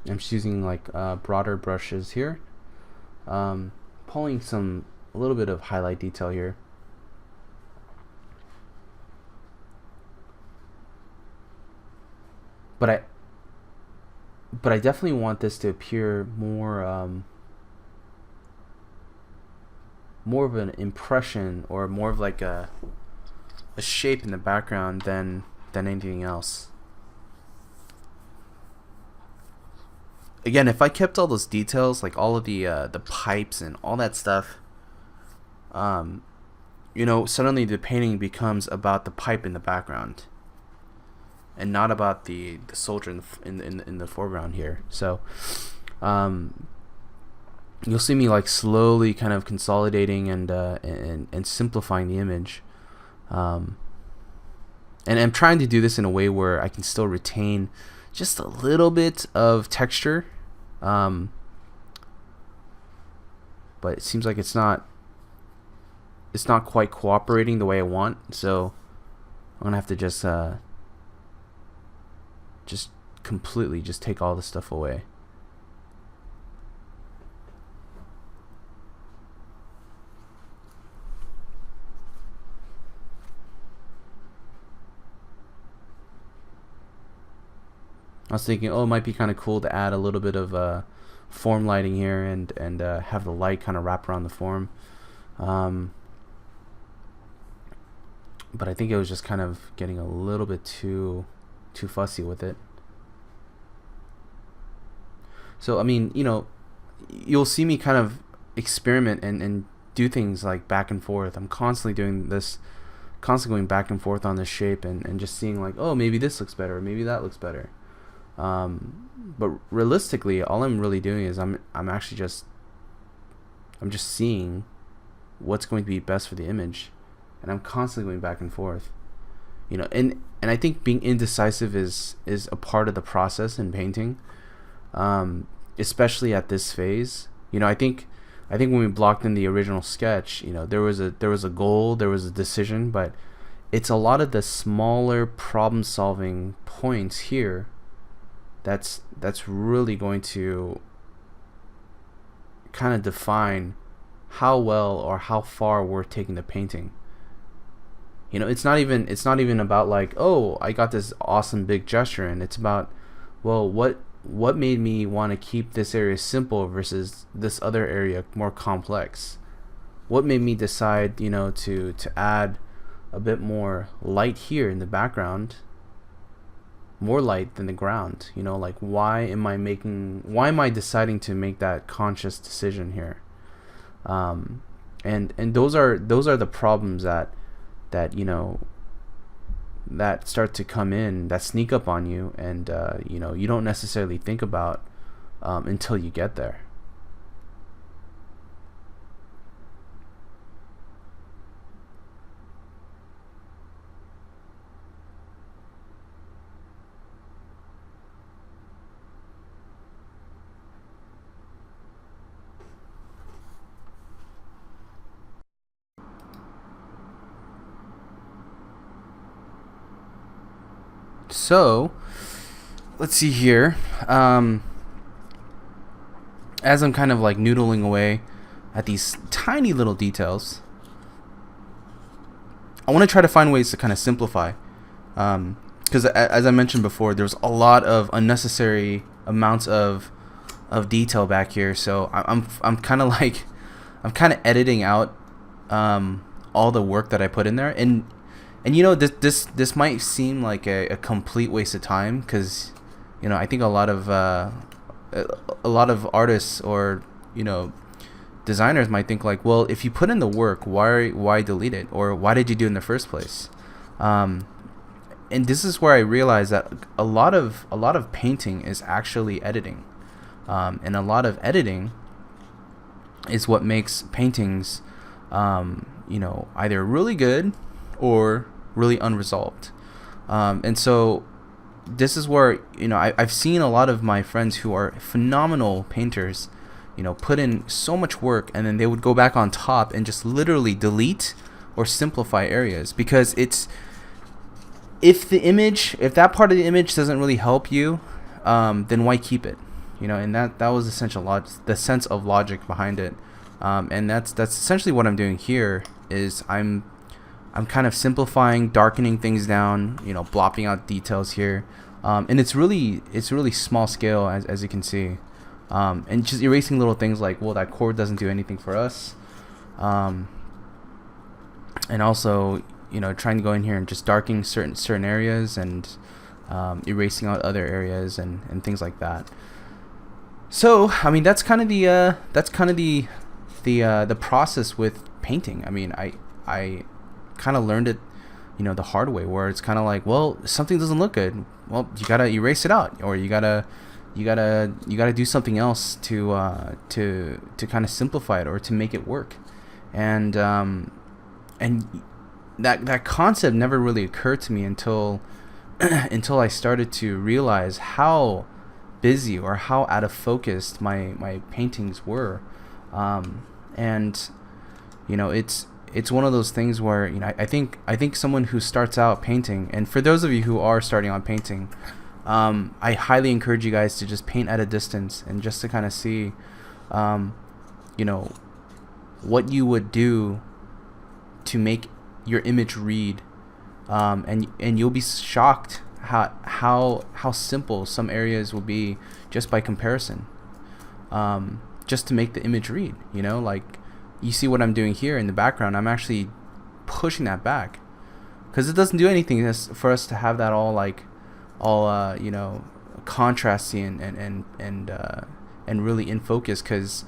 I'm just using like broader brushes here, pulling a little bit of highlight detail here. But I definitely want this to appear more more of an impression, or more of like a shape in the background than anything else. Again, if I kept all those details, like all of the pipes and all that stuff, suddenly the painting becomes about the pipe in the background, and not about the soldier in the foreground here. So, you'll see me like slowly kind of consolidating and simplifying the image, and I'm trying to do this in a way where I can still retain just a little bit of texture, but it seems like it's not quite cooperating the way I want. So I'm gonna have to just completely just take all this stuff away. I was thinking, oh, it might be kind of cool to add a little bit of form lighting here, and have the light kind of wrap around the form. But I think it was just kind of getting a little bit too fussy with it. So I mean, you'll see me kind of experiment and do things like back and forth. I'm constantly doing this, constantly going back and forth on this shape, and just seeing like, oh, maybe this looks better, or maybe that looks better. But realistically, all I'm really doing is I'm just seeing what's going to be best for the image, and I'm constantly going back and forth. And I think being indecisive is a part of the process in painting, especially at this phase. I think when we blocked in the original sketch, there was a goal, there was a decision, but it's a lot of the smaller problem solving points here that's really going to kind of define how well or how far we're taking the painting. It's not even about like, oh, I got this awesome big gesture, and it's about, well, what made me want to keep this area simple versus this other area more complex? What made me decide, to add a bit more light here in the background, more light than the ground? Like, why am I deciding to make that conscious decision here? And those are the problems that start to come in, that sneak up on you, and you don't necessarily think about until you get there. So let's see here. As I'm kind of like noodling away at these tiny little details, I want to try to find ways to kind of simplify, because as I mentioned before, there's a lot of unnecessary amounts of detail back here. So I'm kind of like, I'm kind of editing out all the work that I put in there, and this might seem like a complete waste of time, because I think a lot of artists, or designers might think like, well, if you put in the work, why delete it, or why did you do it in the first place? And this is where I realized that a lot of painting is actually editing, and a lot of editing is what makes paintings, either really good or really unresolved. And so this is where I've seen a lot of my friends who are phenomenal painters, put in so much work, and then they would go back on top and just literally delete or simplify areas, because if that part of the image doesn't really help you, then why keep it? And that was the sense of logic behind it. And that's essentially what I'm doing here. Is I'm kind of simplifying, darkening things down, blopping out details here, and it's really small scale, as you can see, and just erasing little things like, well, that chord doesn't do anything for us, and also trying to go in here and just darkening certain areas, and erasing out other areas, and things like that. So I mean, that's kind of the process with painting. I mean, I kind of learned it, the hard way, where it's kind of like, well, something doesn't look good, well, you gotta erase it out, or you gotta do something else to kind of simplify it, or to make it work. And that concept never really occurred to me until I started to realize how busy or how out of focus my paintings were. And it's one of those things where I think someone who starts out painting, and for those of you who are starting on painting, I highly encourage you guys to just paint at a distance, and just to kind of see what you would do to make your image read, and you'll be shocked how simple some areas will be just by comparison, just to make the image read. Like, you see what I'm doing here in the background, I'm actually pushing that back, because it doesn't do anything for us to have that all contrasty and really in focus, because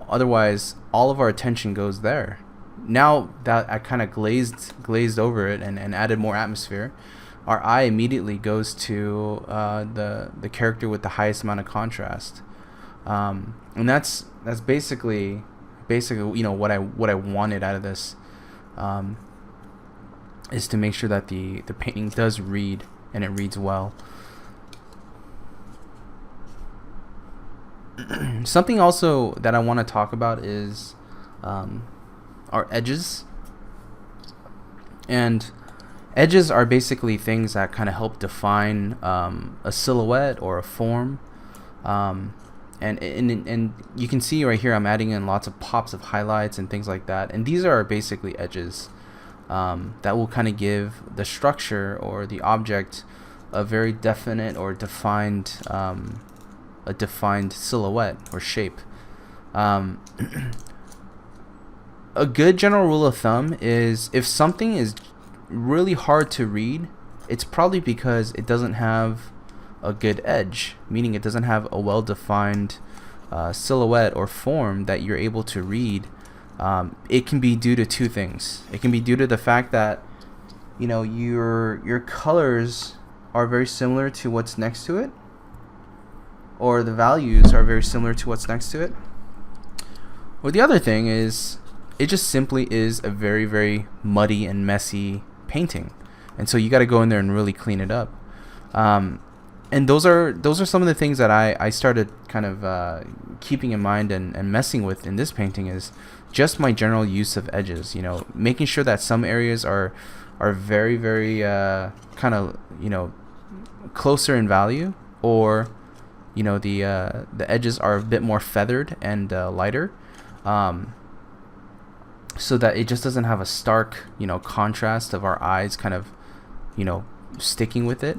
otherwise all of our attention goes there. Now that I kind of glazed over it and added more atmosphere, our eye immediately goes to the character with the highest amount of contrast, and that's basically what I wanted out of this, is to make sure that the painting does read, and it reads well. Something also that I want to talk about is our edges. And edges are basically things that kind of help define a silhouette or a form. And you can see right here I'm adding in lots of pops of highlights and things like that. And these are basically edges that will kind of give the structure or the object a very definite or defined a defined silhouette or shape. A good general rule of thumb is, if something is really hard to read, it's probably because it doesn't have a good edge, meaning it doesn't have a well-defined silhouette or form that you're able to read. It can be due to two things. It can be due to the fact that your colors are very similar to what's next to it, or the values are very similar to what's next to it. Or the other thing is, it just simply is a very, very muddy and messy painting, and so you got to go in there and really clean it up. And those are some of the things that I started kind of keeping in mind and messing with in this painting, is just my general use of edges. Making sure that some areas are very, very kind of closer in value, or the edges are a bit more feathered and lighter, so that it just doesn't have a stark contrast of our eyes kind of sticking with it.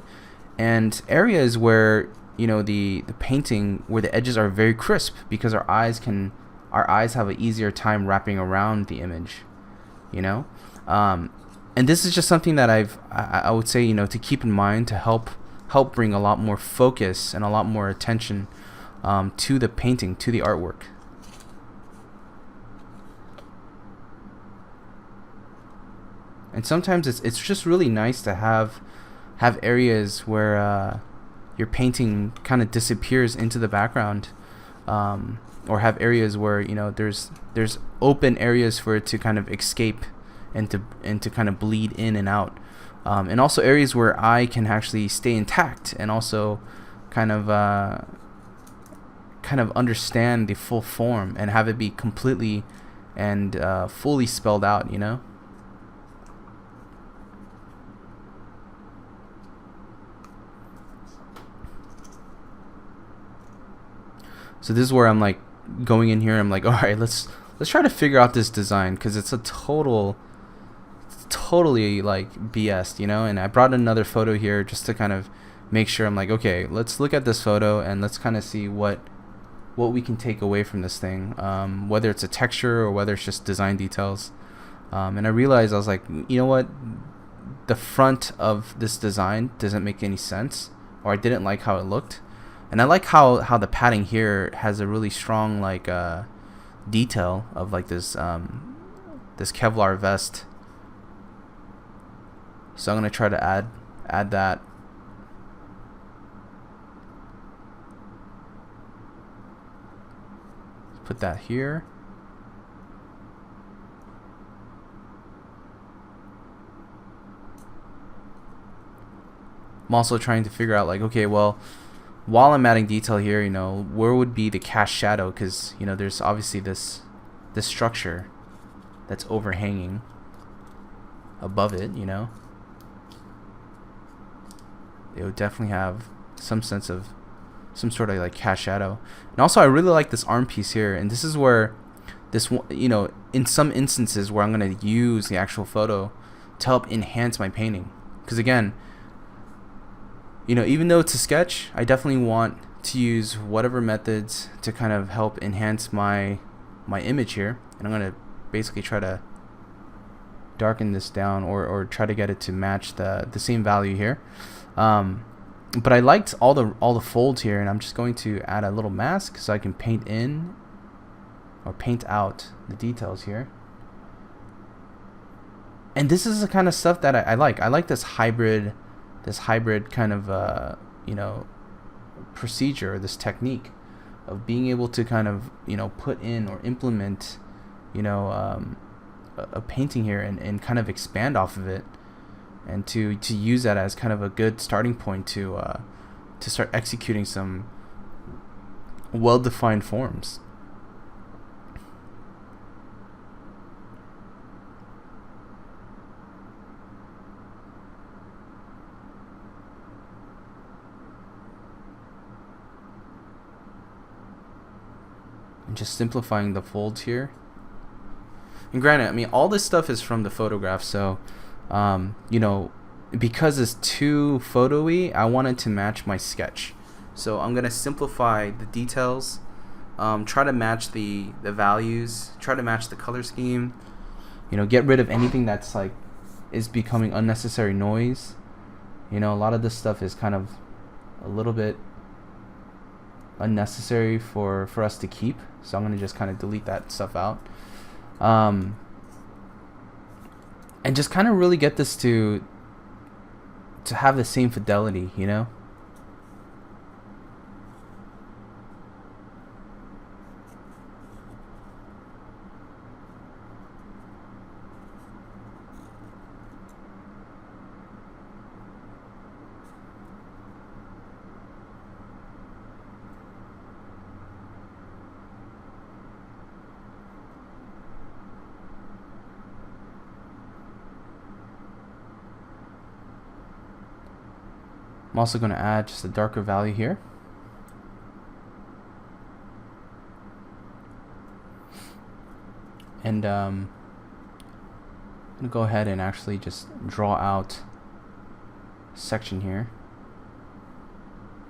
And areas where the painting, where the edges are very crisp, because our eyes have an easier time wrapping around the image, and this is just something that I would say to keep in mind, to help bring a lot more focus and a lot more attention to the painting, to the artwork. And sometimes it's just really nice to have areas where your painting kind of disappears into the background, or have areas where, you know, there's open areas for it to kind of escape and to kind of bleed in and out, and also areas where I can actually stay intact and also kind of understand the full form and have it be completely and fully spelled out, you know. So this is where I'm like going in here. I'm like, all right, let's try to figure out this design, because it's a totally like BS, you know. And I brought another photo here just to kind of make sure. I'm like, okay, let's look at this photo and let's kind of see what we can take away from this thing, whether it's a texture or whether it's just design details. And I realized, I was like, you know what, the front of this design doesn't make any sense, or I didn't like how it looked. And I like how the padding here has a really strong like detail of like this Kevlar vest. So I'm gonna try to add that. Put that here. I'm also trying to figure out like, okay, well, while I'm adding detail here, you know, where would be the cast shadow? Because, you know, there's obviously this structure that's overhanging above it, you know. It would definitely have some sense of some sort of like cast shadow. And also, I really like this arm piece here, and this is where this, you know, in some instances where I'm going to use the actual photo to help enhance my painting. Because again, you know, even though it's a sketch, I definitely want to use whatever methods to kind of help enhance my image here. And I'm going to basically try to darken this down, or try to get it to match the same value here. But I liked all the folds here, and I'm just going to add a little mask so I can paint in or paint out the details here. And this is the kind of stuff that I like. I like this hybrid kind of you know, procedure, this technique of being able to kind of, you know, put in or implement, you know, a painting here and kind of expand off of it, and to use that as kind of a good starting point to start executing some well-defined forms. And just simplifying the folds here. And granted, I mean, all this stuff is from the photograph, so you know, because it's too photo-y, I wanted to match my sketch. So I'm gonna simplify the details, try to match the values, try to match the color scheme, you know, get rid of anything that's like is becoming unnecessary noise. You know, a lot of this stuff is kind of a little bit unnecessary for us to keep, so I'm gonna just kind of delete that stuff out, and just kind of really get this to have the same fidelity, you know. I'm also going to add just a darker value here. And I'm going to go ahead and actually just draw out a section here.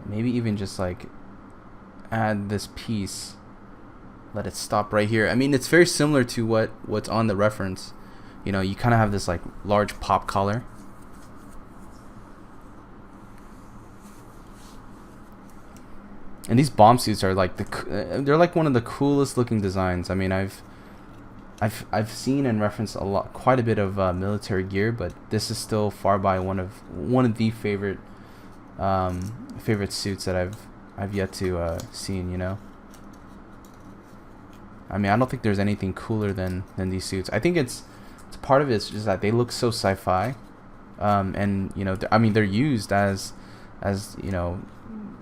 Maybe even just like add this piece, let it stop right here. I mean, it's very similar to what's on the reference. You know, you kind of have this like large pop collar. And these bomb suits are like they're like one of the coolest looking designs. I mean, I've I've seen and referenced quite a bit of military gear, but this is still far by one of the favorite suits that I've yet to seen. You know, I mean, I don't think there's anything cooler than these suits. I think it's part of it's just that they look so sci-fi, and you know, I mean, they're used as you know,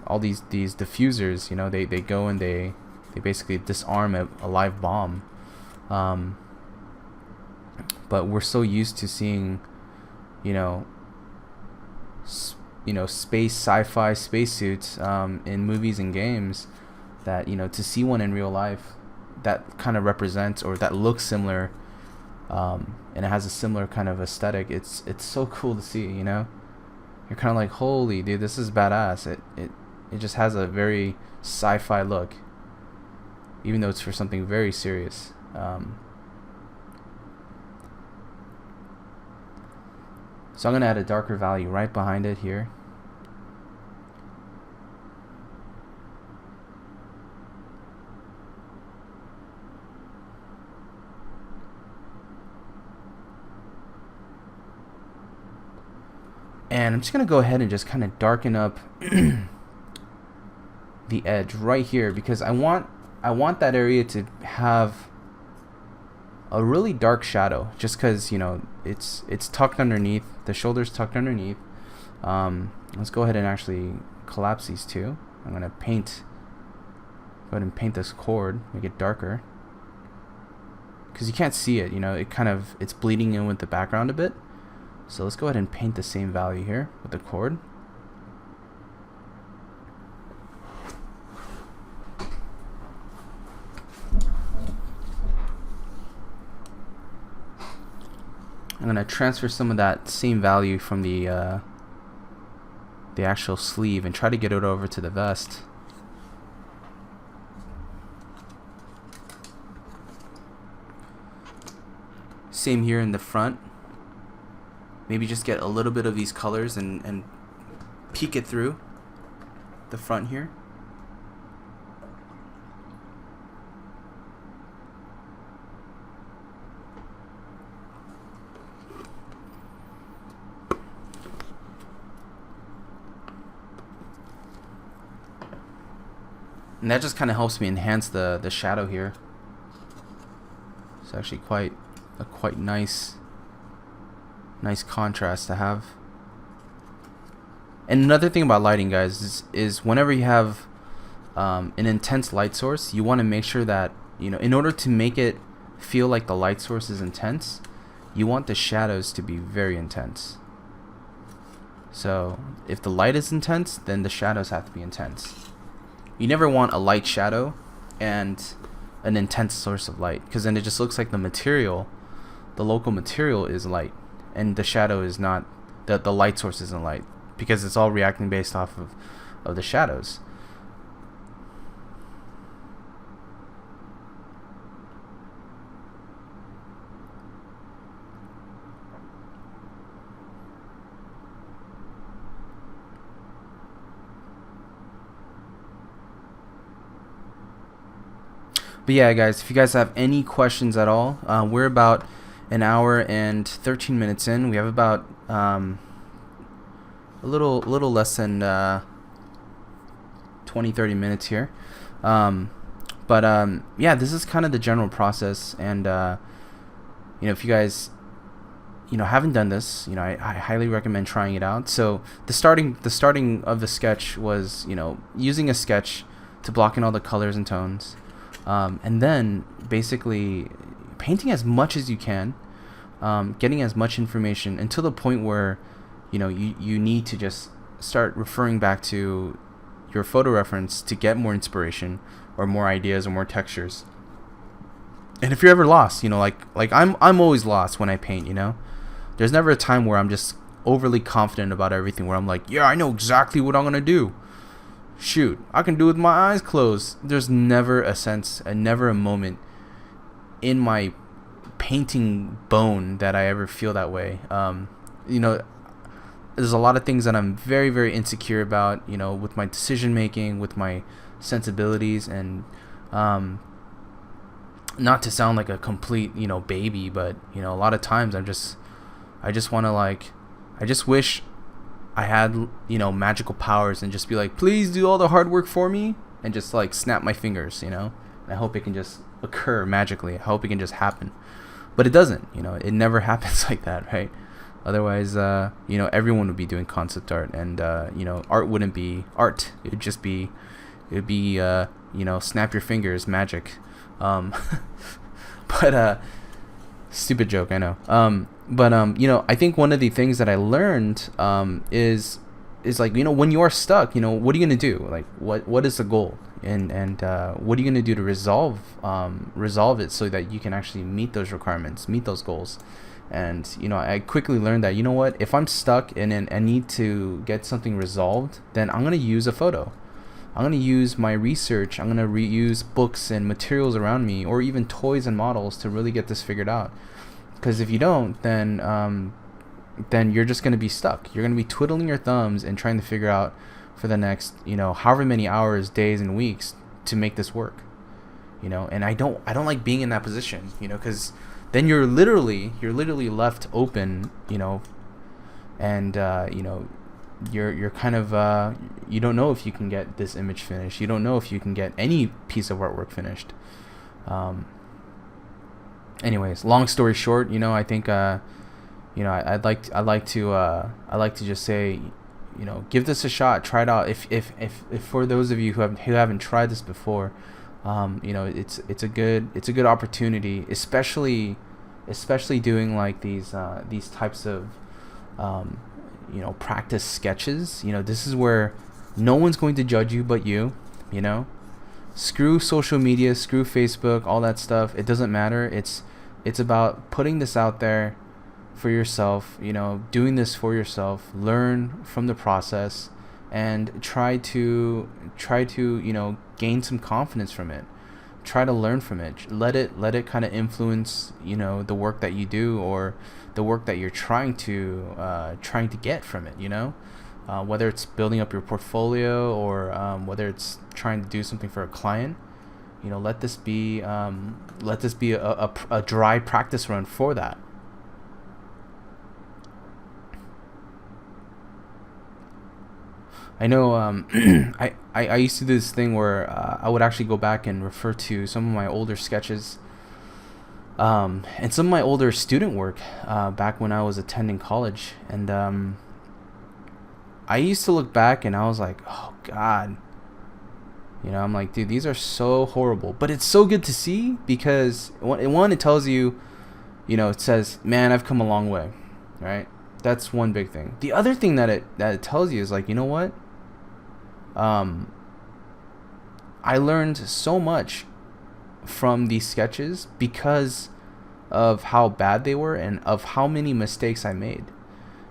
all these diffusers. You know, they go and they basically disarm a live bomb. But we're so used to seeing, you know, space sci-fi spacesuits in movies and games, that, you know, to see one in real life that kind of represents, or that looks similar, and it has a similar kind of aesthetic. It's so cool to see. You know, you're kind of like, holy dude, this is badass. It just has a very sci-fi look, even though it's for something very serious. So I'm going to add a darker value right behind it here. And I'm just going to go ahead and just kind of darken up the edge right here, because I want that area to have a really dark shadow, just because, you know, it's tucked underneath, the shoulder's tucked underneath. Let's go ahead and actually collapse these two. I'm going to go ahead and paint this chord, make it darker, because you can't see it, you know, it's bleeding in with the background a bit. So let's go ahead and paint the same value here with the chord. I'm going to transfer some of that same value from the actual sleeve and try to get it over to the vest. Same here in the front. Maybe just get a little bit of these colors and peek it through the front here. And that just kind of helps me enhance the shadow here. It's actually quite nice contrast to have. And another thing about lighting, guys, is whenever you have an intense light source, you want to make sure that, you know, in order to make it feel like the light source is intense, you want the shadows to be very intense. So if the light is intense, then the shadows have to be intense. You never want a light shadow and an intense source of light, because then it just looks like the local material is light, and the shadow is not, the light source isn't light, because it's all reacting based off of the shadows. But yeah, guys, if you guys have any questions at all, we're about an hour and 13 minutes in. We have about a little less than 20-30 minutes here. But yeah, this is kind of the general process. And you know, if you guys, you know, haven't done this, you know, I highly recommend trying it out. So the starting of the sketch was, you know, using a sketch to block in all the colors and tones. And then basically painting as much as you can, getting as much information until the point where, you know, you need to just start referring back to your photo reference to get more inspiration or more ideas or more textures. And if you're ever lost, you know, like I'm always lost when I paint, you know. There's never a time where I'm just overly confident about everything, where I'm like, yeah, I know exactly what I'm gonna do. Shoot, I can do it with my eyes closed. There's never a sense, and never a moment in my painting bone that I ever feel that way. You know, there's a lot of things that I'm very, very insecure about, you know, with my decision making, with my sensibilities, and not to sound like a complete, baby, but a lot of times I just want to like, I just wish I had, magical powers and just be like, please do all the hard work for me, and just like snap my fingers, And I hope it can just occur magically. I hope it can just happen, but it doesn't. It never happens like that, right? Otherwise, everyone would be doing concept art, and art wouldn't be art. It would be snap your fingers magic. Um, but stupid joke, I know. But I think one of the things that I learned is like, when you are stuck, what are you gonna do? Like, what is the goal, and what are you gonna do to resolve it so that you can actually meet those requirements, meet those goals. And I quickly learned that, what, if I'm stuck and I need to get something resolved, then I'm gonna use a photo. I'm going to use my research. I'm going to reuse books and materials around me, or even toys and models, to really get this figured out. Because if you don't, then you're just going to be stuck. You're going to be twiddling your thumbs and trying to figure out for the next, however many hours, days, and weeks to make this work. And I don't like being in that position, because then you're literally left open, and you're kind of you don't know if you can get this image finished. You don't know if you can get any piece of artwork finished. Anyways, long story short, I think I'd like to just say, give this a shot, try it out. If for those of you who haven't tried this before, it's a good opportunity, especially doing like these types of practice sketches. This is where no one's going to judge you but you. Screw social media, screw Facebook, all that stuff. It doesn't matter. It's about putting this out there for yourself, doing this for yourself. Learn from the process and try to gain some confidence from it. Try to learn from it. Let it kind of influence, the work that you do, or the work that you're trying to get from it. Whether it's building up your portfolio, or whether it's trying to do something for a client. Let this be a dry practice run for that. I know I used to do this thing where I would actually go back and refer to some of my older sketches, and some of my older student work back when I was attending college. And I used to look back and I was like, oh God, I'm like, dude, these are so horrible. But it's so good to see, because one, it tells you, it says, man, I've come a long way, right? That's one big thing. The other thing that it tells you is like, what? I learned so much from these sketches because of how bad they were and of how many mistakes I made.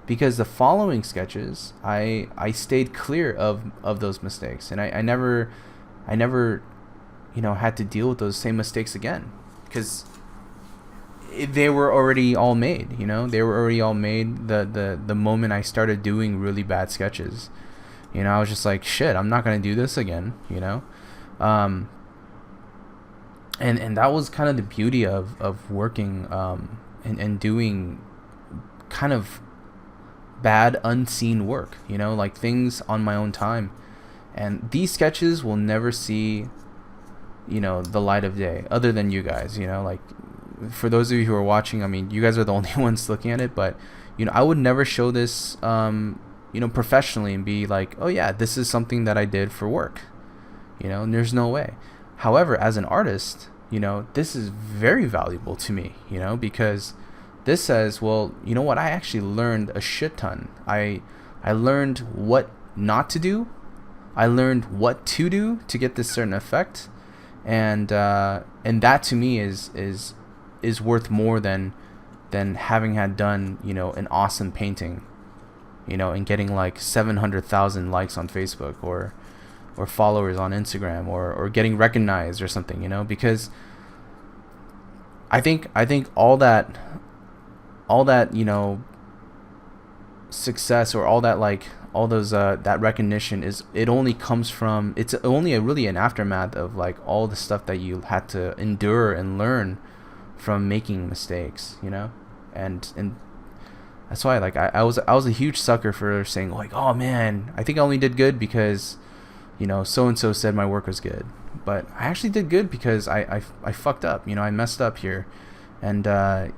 Because the following sketches, I stayed clear of those mistakes, and I never had to deal with those same mistakes again, because they were already all made. They were already all made the moment I started doing really bad sketches. I was just like, shit, I'm not gonna do this again. And that was kind of the beauty of working and doing kind of bad unseen work, like things on my own time. And these sketches will never see the light of day, other than you guys. Like, for those of you who are watching, I mean, you guys are the only ones looking at it, but I would never show this professionally and be like, oh yeah, this is something that I did for work. And there's no way. However, as an artist, this is very valuable to me, because this says, well, you know what, I actually learned a shit ton. I learned what not to do. I learned what to do to get this certain effect. And that to me is worth more than having had done, an awesome painting, and getting like 700,000 likes on Facebook, or followers on Instagram, or getting recognized or something, because I think all that success, or all that, like, that recognition is, it only comes from, it's only really an aftermath of like all the stuff that you had to endure and learn from making mistakes, you know. And that's why, like, I was a huge sucker for saying like, oh man, I think I only did good because, you know, so and so said my work was good. But I actually did good because I fucked up, you know, I messed up here, and I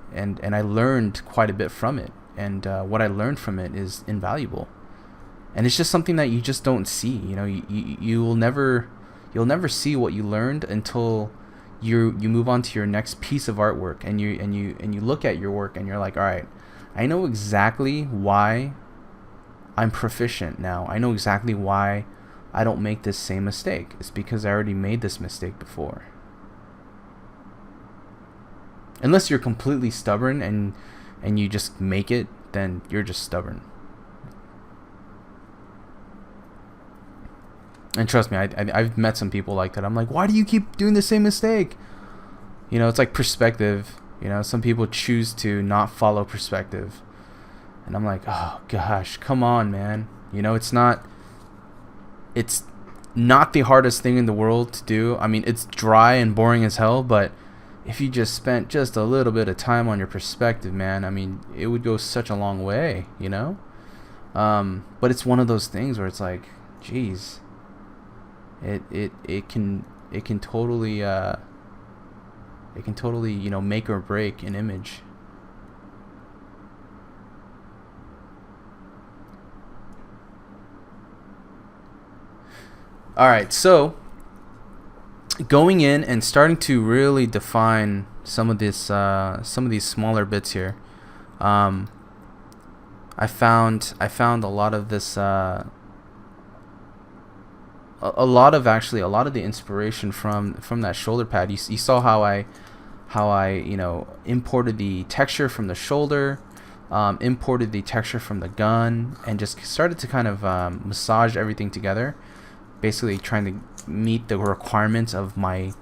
learned quite a bit from it, and what I learned from it is invaluable, and it's just something that you just don't see, you know. You'll never see what you learned until you move on to your next piece of artwork, and you look at your work and you're like, all right, I know exactly why I'm proficient now. I know exactly why I don't make this same mistake. It's because I already made this mistake before. Unless you're completely stubborn and you just make it, then you're just stubborn. And trust me, I've met some people like that. I'm like, why do you keep doing the same mistake? You know, it's like perspective. You know, some people choose to not follow perspective. And I'm like, oh gosh, come on, man. You know, it's not the hardest thing in the world to do. I mean, it's dry and boring as hell, but if you just spent just a little bit of time on your perspective, man, I mean, it would go such a long way, you know? But it's one of those things where it's like, geez, it can totally, you know, make or break an image. Alright, so going in and starting to really define some of these smaller bits here. I found a lot of this, a lot of the inspiration from that shoulder pad. You saw how I you know, imported the texture from the shoulder, imported the texture from the gun, and just started to kind of massage everything together, basically trying to meet the requirements of my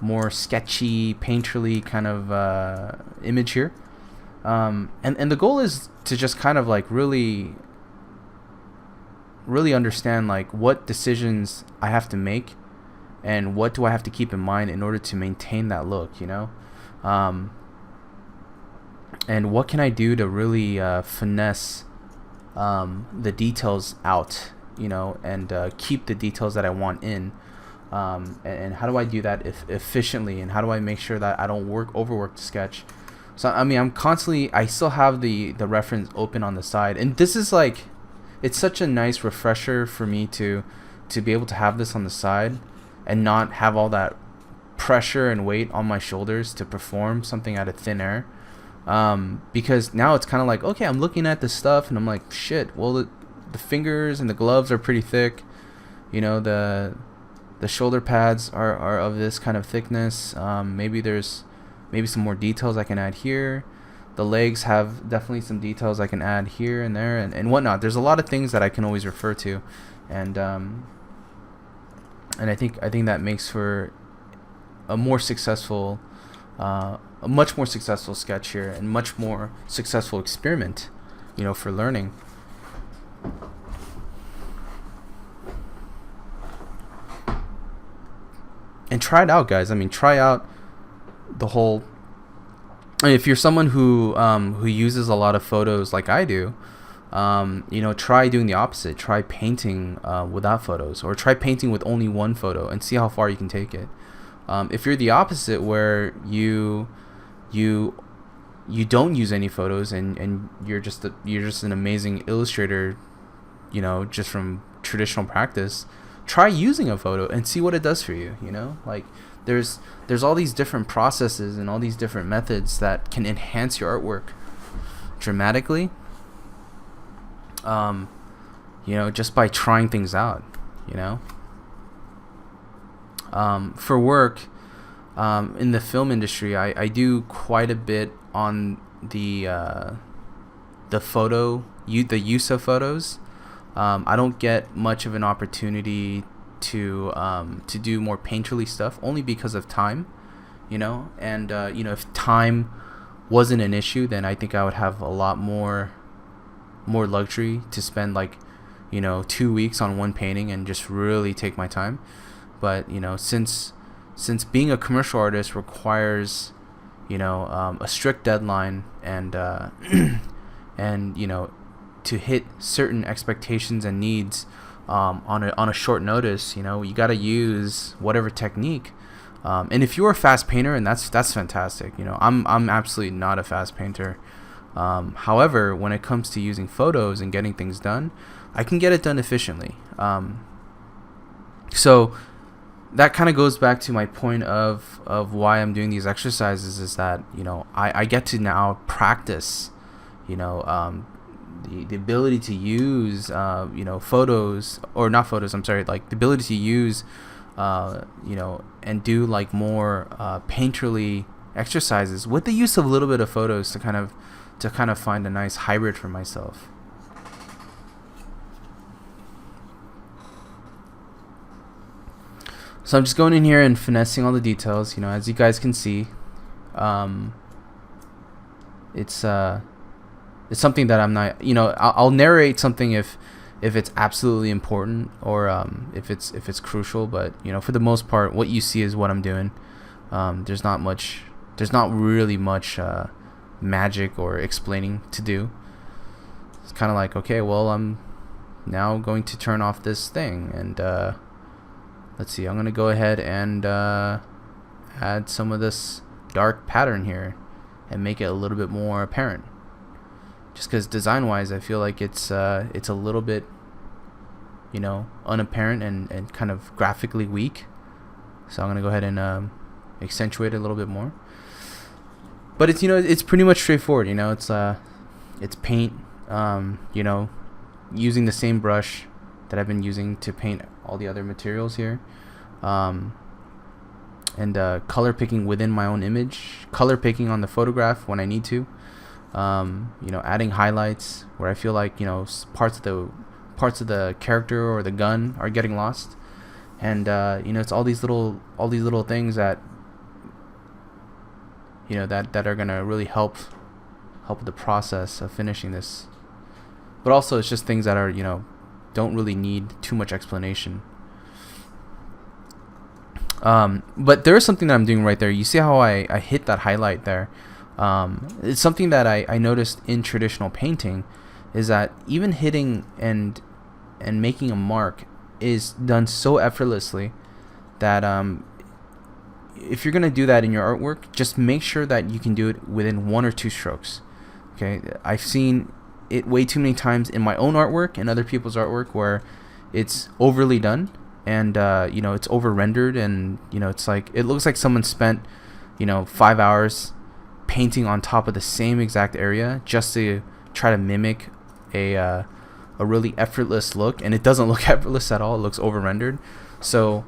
more sketchy, painterly kind of image here. And the goal is to just kind of like really understand like what decisions I have to make and what do I have to keep in mind in order to maintain that look, you know. And what can I do to really finesse the details out, you know, and keep the details that I want in, and how do I do that efficiently, and how do I make sure that I don't overwork the sketch. So I mean, I still have the reference open on the side, and this is like, it's such a nice refresher for me to be able to have this on the side and not have all that pressure and weight on my shoulders to perform something out of thin air, because now it's kind of like, okay, I'm looking at this stuff and I'm like, shit, well, the fingers and the gloves are pretty thick, you know, the shoulder pads are of this kind of thickness. Maybe some more details I can add here. The legs have definitely some details I can add here and there and whatnot. There's a lot of things that I can always refer to, and I think that makes for a much more successful sketch here, and much more successful experiment, you know, for learning. And try it out, guys. I mean, try out the whole. I mean, if you're someone who uses a lot of photos like I do, you know, try doing the opposite. Try painting without photos, or try painting with only one photo, and see how far you can take it. If you're the opposite, where you don't use any photos, and you're just an amazing illustrator, you know, just from traditional practice, try using a photo and see what it does for you. You know, like there's all these different processes and all these different methods that can enhance your artwork dramatically, you know, just by trying things out, you know. For work, in the film industry, I do quite a bit on the use of photos. I don't get much of an opportunity to do more painterly stuff, only because of time, you know. And you know, if time wasn't an issue, then I think I would have a lot more luxury to spend, like, 2 weeks on one painting and just really take my time. But since being a commercial artist requires a strict deadline, and and to hit certain expectations and needs on a short notice, you got to use whatever technique. And if you're a fast painter, and that's fantastic. I'm absolutely not a fast painter. However, when it comes to using photos and getting things done, I can get it done efficiently. So that kind of goes back to my point of why I'm doing these exercises, is that I get to now practice the ability to use photos, or not photos, I'm sorry, like the ability to use and do like more painterly exercises with the use of a little bit of photos to kind of find a nice hybrid for myself. So I'm just going in here and finessing all the details. As you guys can see, it's something that I'm not. I'll narrate something if it's absolutely important, or if it's crucial. But for the most part, what you see is what I'm doing. There's not really much magic or explaining to do. It's kind of like, okay, well, I'm now going to turn off this thing, and let's see, I'm going to go ahead and add some of this dark pattern here and make it a little bit more apparent. Just because design-wise, I feel like it's a little bit, unapparent and kind of graphically weak. So I'm going to go ahead and accentuate it a little bit more. But it's pretty much straightforward. It's paint, using the same brush that I've been using to paint all the other materials here, and color picking within my own image, color picking on the photograph when I need to, adding highlights where I feel like parts of the character or the gun are getting lost, and it's all these little things that that are gonna really help the process of finishing this. But also, it's just things that are don't really need too much explanation. But there is something that I'm doing right there. You see how I hit that highlight there? It's something that I noticed in traditional painting, is that even hitting and making a mark is done so effortlessly that if you're gonna do that in your artwork, just make sure that you can do it within 1 or 2 strokes. Okay, I've seen it way too many times in my own artwork and other people's artwork where it's overly done, and it's over rendered, and it's like it looks like someone spent 5 hours painting on top of the same exact area just to try to mimic a really effortless look, and it doesn't look effortless at all. It looks over rendered. So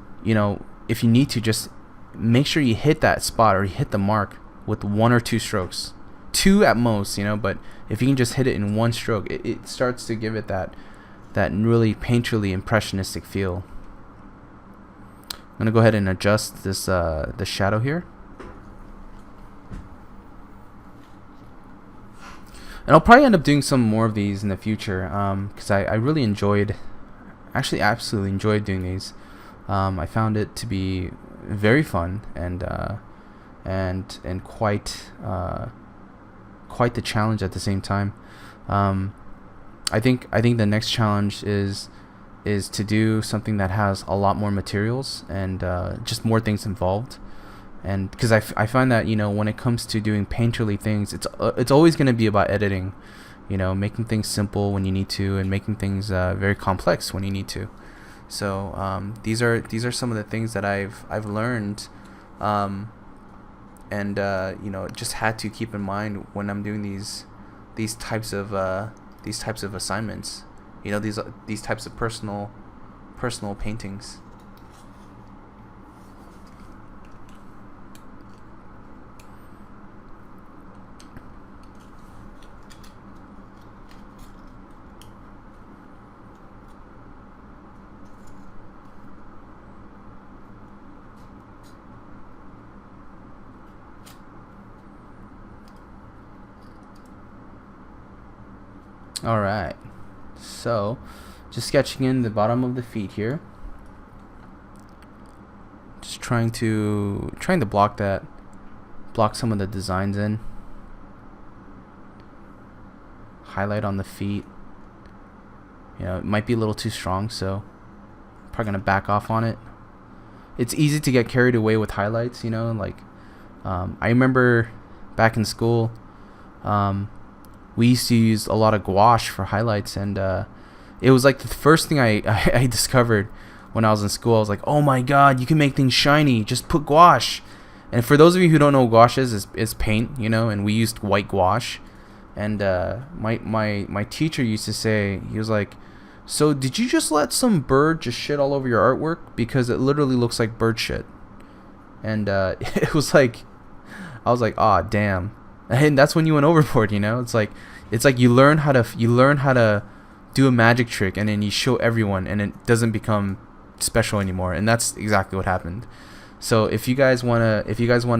if you need to, just make sure you hit that spot, or you hit the mark with 1 or 2 strokes, 2 at most, but if you can just hit it in 1 stroke, it starts to give it that really painterly, impressionistic feel. I'm gonna go ahead and adjust this the shadow here, and I'll probably end up doing some more of these in the future, because I really absolutely enjoyed doing these. I found it to be very fun, and quite the challenge at the same time. I think the next challenge is to do something that has a lot more materials and just more things involved. And because I find that when it comes to doing painterly things, it's always going to be about editing, making things simple when you need to, and making things very complex when you need to. So these are some of the things that I've learned, and just had to keep in mind when I'm doing these types of assignments, these types of personal paintings. All right, so Just sketching in the bottom of the feet here. Just trying to block some of the designs in. Highlight on the feet. You know, it might be a little too strong, so probably gonna back off on it. It's easy to get carried away with highlights, you know, like I remember back in school, we used to use a lot of gouache for highlights, and it was like the first thing I discovered when I was in school. I was like, oh my god, you can make things shiny, just put gouache. And for those of you who don't know what gouache is paint, you know, and we used white gouache. And my teacher used to say, he was like, so did you just let some bird just shit all over your artwork? Because it literally looks like bird shit. And it was like, I was like, ah, damn. And that's when you went overboard, you know? It's like you learn how to do a magic trick, and then you show everyone, and it doesn't become special anymore. And that's exactly what happened. So if you guys wanna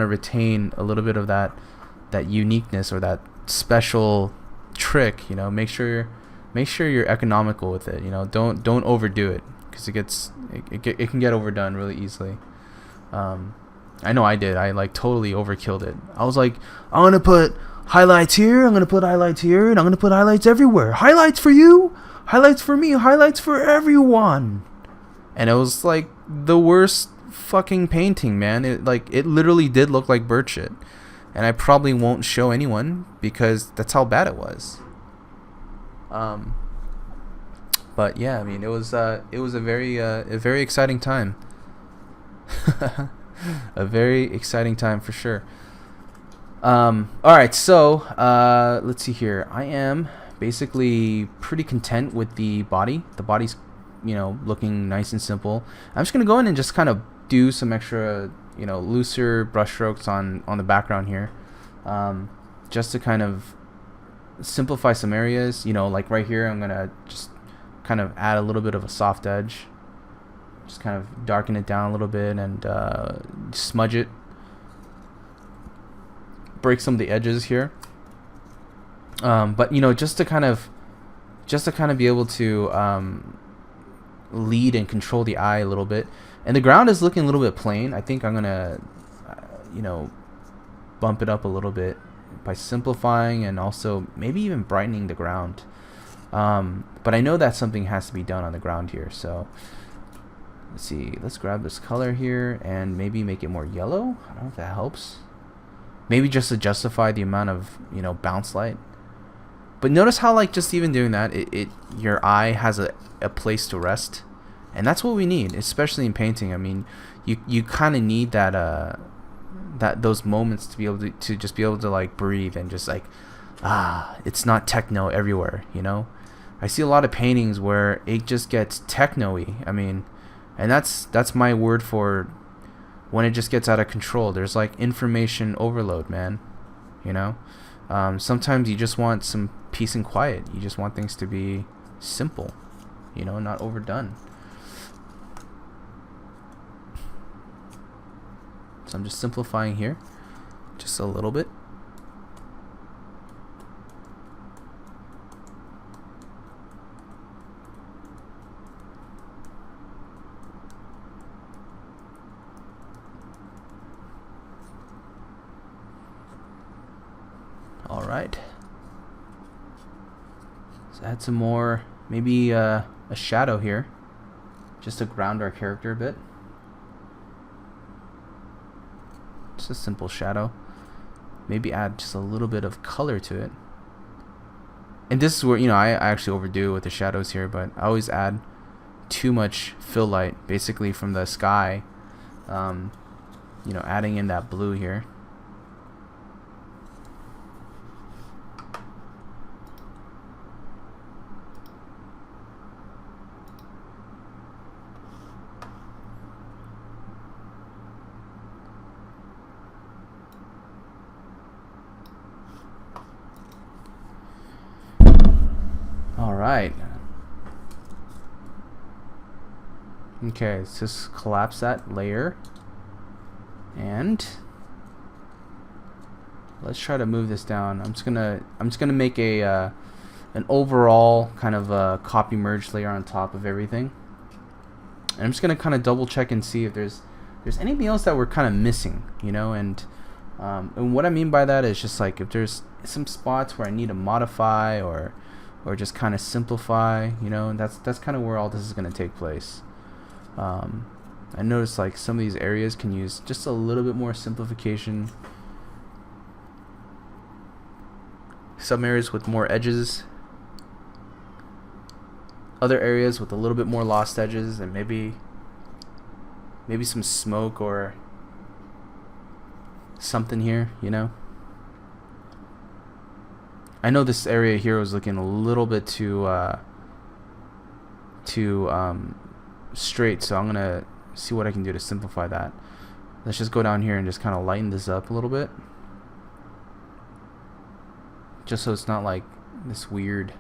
retain a little bit of that uniqueness or that special trick, you know, make sure you're economical with it. You know, don't overdo it, because it can get overdone really easily. I know I did. I like totally overkilled it. I was like, I'm gonna put highlights here, I'm gonna put highlights here, and I'm gonna put highlights everywhere. Highlights for you, highlights for me, highlights for everyone. And it was like the worst fucking painting, man. It literally did look like bird shit. And I probably won't show anyone because that's how bad it was. But yeah, I mean, it was a very exciting time. A very exciting time for sure. All right, so let's see here. I am basically pretty content with the body. The body's, you know, looking nice and simple. I'm just gonna go in and just kind of do some extra, you know, looser brush strokes on the background here, just to kind of simplify some areas. You know, like right here, I'm gonna just kind of add a little bit of a soft edge, just kind of darken it down a little bit, and smudge it, break some of the edges here. But you know, just to kind of be able to lead and control the eye a little bit. And the ground is looking a little bit plain. I think I'm gonna, you know, bump it up a little bit by simplifying and also maybe even brightening the ground. But I know that something has to be done on the ground here. So let's see. Let's grab this color here and maybe make it more yellow. I don't know if that helps. Maybe just to justify the amount of, you know, bounce light. But notice how, like, just even doing that, your eye has a place to rest. And that's what we need, especially in painting. I mean, you kind of need that those moments to be able to just be able to like breathe and just like, it's not techno everywhere, you know. I see a lot of paintings where it just gets techno-y. I mean, and that's my word for when it just gets out of control. There's like information overload, man. You know, sometimes you just want some peace and quiet. You just want things to be simple, you know, not overdone. So I'm just simplifying here just a little bit. All right. Let's add some more, maybe a shadow here, just to ground our character a bit. Just a simple shadow. Maybe add just a little bit of color to it. And this is where, you know, I actually overdo with the shadows here, but I always add too much fill light, basically from the sky. You know, adding in that blue here. Alright. Okay, let's just collapse that layer. And let's try to move this down. I'm just gonna make a an overall kind of copy merge layer on top of everything. And I'm just gonna kind of double check and see if there's anything else that we're kind of missing, you know. And what I mean by that is just like if there's some spots where I need to modify or just kind of simplify, you know. And that's kind of where all this is gonna take place. I noticed like some of these areas can use just a little bit more simplification. Some areas with more edges, other areas with a little bit more lost edges, and maybe some smoke or something here, you know. I know this area here was looking a little bit too straight, so I'm gonna see what I can do to simplify that. Let's just go down here and just kind of lighten this up a little bit, just so it's not like this weird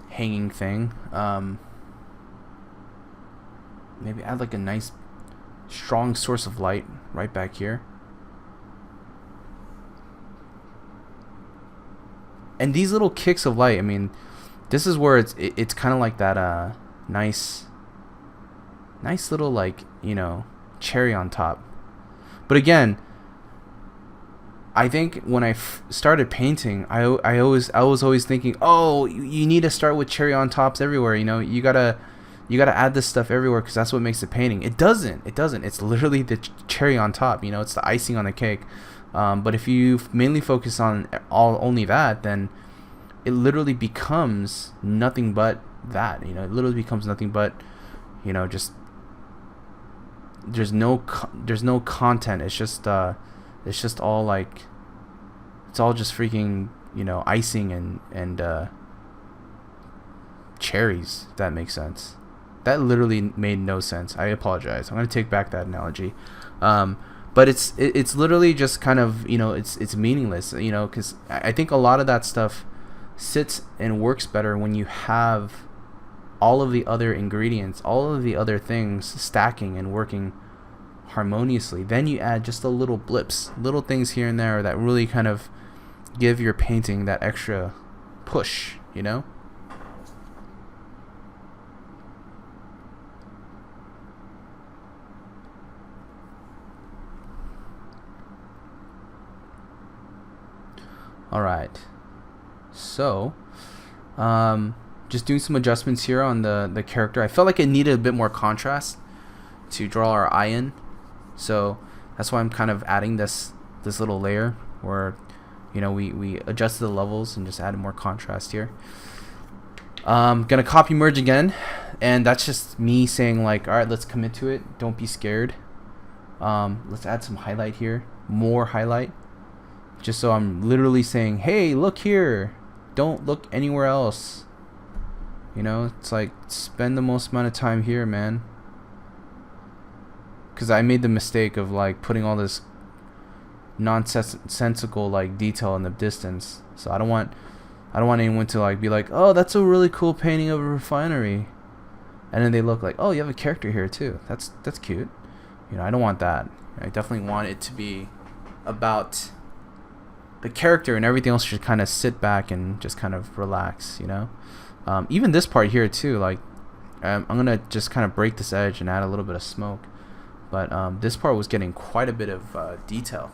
hanging thing. Maybe add like a nice strong source of light right back here. And these little kicks of light, I mean, this is where it's kind of like that nice little, like, you know, cherry on top. But again, I think when I started painting, I was always thinking, oh, you need to start with cherry on tops everywhere. You know, you gotta add this stuff everywhere because that's what makes the painting. It doesn't. It's literally the cherry on top. You know, it's the icing on the cake. But if you mainly focus on only that, then it literally becomes nothing but that. You know, it literally becomes nothing but, you know, just there's no content. It's just all like, it's all just freaking, you know, icing and cherries, if that makes sense. That literally made no sense. I apologize. I'm going to take back that analogy. But it's literally just kind of, you know, it's meaningless, you know, because I think a lot of that stuff sits and works better when you have all of the other ingredients, all of the other things stacking and working harmoniously. Then you add just a little blips, little things here and there that really kind of give your painting that extra push, you know. All right, so just doing some adjustments here on the character. I felt like it needed a bit more contrast to draw our eye in, so that's why I'm kind of adding this little layer where, you know, we adjusted the levels and just added more contrast here. Gonna copy merge again, and that's just me saying like, all right, let's commit to it. Don't be scared. Let's add some highlight here, more highlight, just so I'm literally saying, hey, look here, don't look anywhere else. You know, it's like, spend the most amount of time here, man. Because I made the mistake of like putting all this nonsensical like detail in the distance. So I don't want anyone to like be like, oh, that's a really cool painting of a refinery, and then they look like, oh, you have a character here too. That's cute. You know, I don't want that. I definitely want it to be about the character, and everything else should kind of sit back and just kind of relax, you know. Even this part here too, like I'm gonna just kind of break this edge and add a little bit of smoke, but this part was getting quite a bit of detail.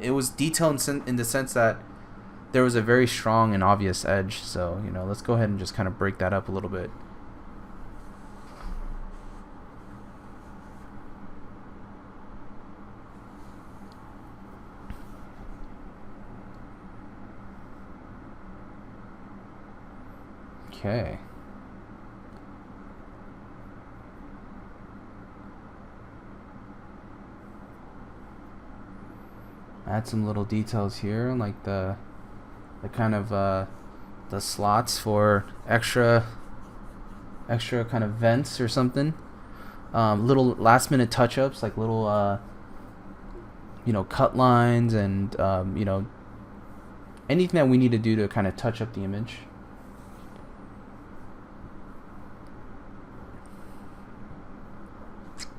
It was detail in the sense that there was a very strong and obvious edge, so, you know, let's go ahead and just kind of break that up a little bit. Okay. Add some little details here, like the kind of the slots for extra kind of vents or something. Little last minute touch-ups, like little you know, cut lines and you know, anything that we need to do to kind of touch up the image.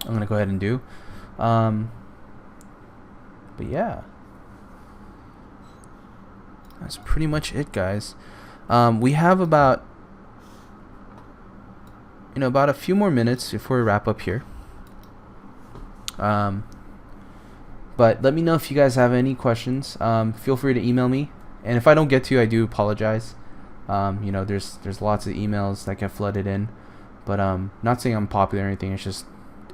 I'm gonna go ahead and do. But yeah, that's pretty much it, guys. We have about about a few more minutes before we wrap up here. But let me know if you guys have any questions. Feel free to email me, and if I don't get to you, I do apologize. There's lots of emails that get flooded in, but not saying I'm popular or anything. It's just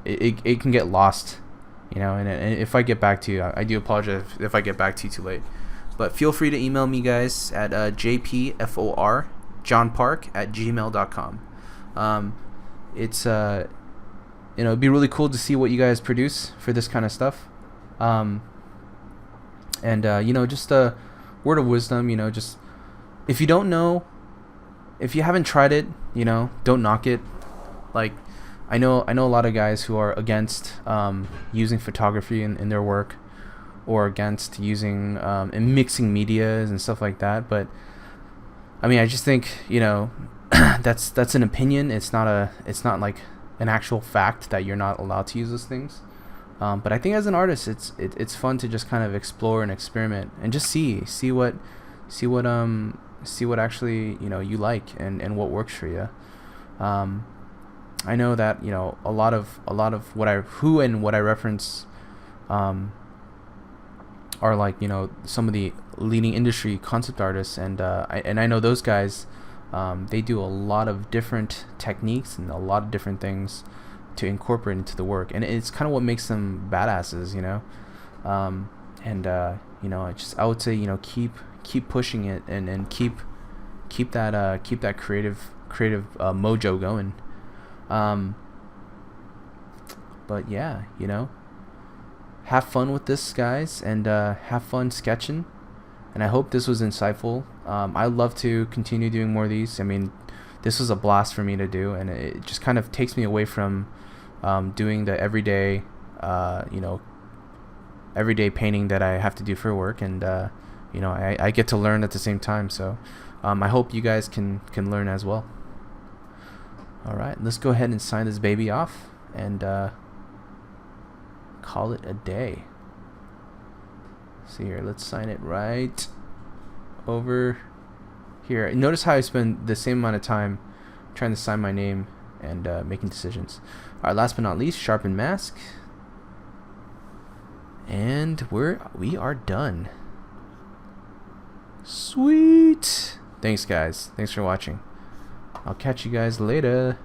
it can get lost, and if I get back to you, I do apologize if I get back to you too late. But feel free to email me, guys, at jpfor@gmail.com. It's it'd be really cool to see what you guys produce for this kind of stuff. Just a word of wisdom, just if you don't know, if you haven't tried it, don't knock it. Like, I know a lot of guys who are against using photography in their work, or against using and mixing medias and stuff like that. But I mean, I just think that's an opinion. It's not like an actual fact that you're not allowed to use those things. But I think as an artist, it's fun to just kind of explore and experiment and just see what actually you like and what works for you. I know that a lot of what I reference are like some of the leading industry concept artists, and I know those guys, they do a lot of different techniques and a lot of different things to incorporate into the work, and it's kind of what makes them badasses, I would say keep pushing it and keep that creative mojo going. But yeah, have fun with this, guys, and have fun sketching, and I hope this was insightful. I'd love to continue doing more of these. I mean, this was a blast for me to do, and it just kind of takes me away from doing the everyday painting that I have to do for work, and I get to learn at the same time. So I hope you guys can learn as well. All right, let's go ahead and sign this baby off and call it a day. See here, let's sign it right over here. Notice how I spend the same amount of time trying to sign my name and making decisions. All right, last but not least, sharpen mask, and we are done. Sweet. Thanks, guys. Thanks for watching. I'll catch you guys later.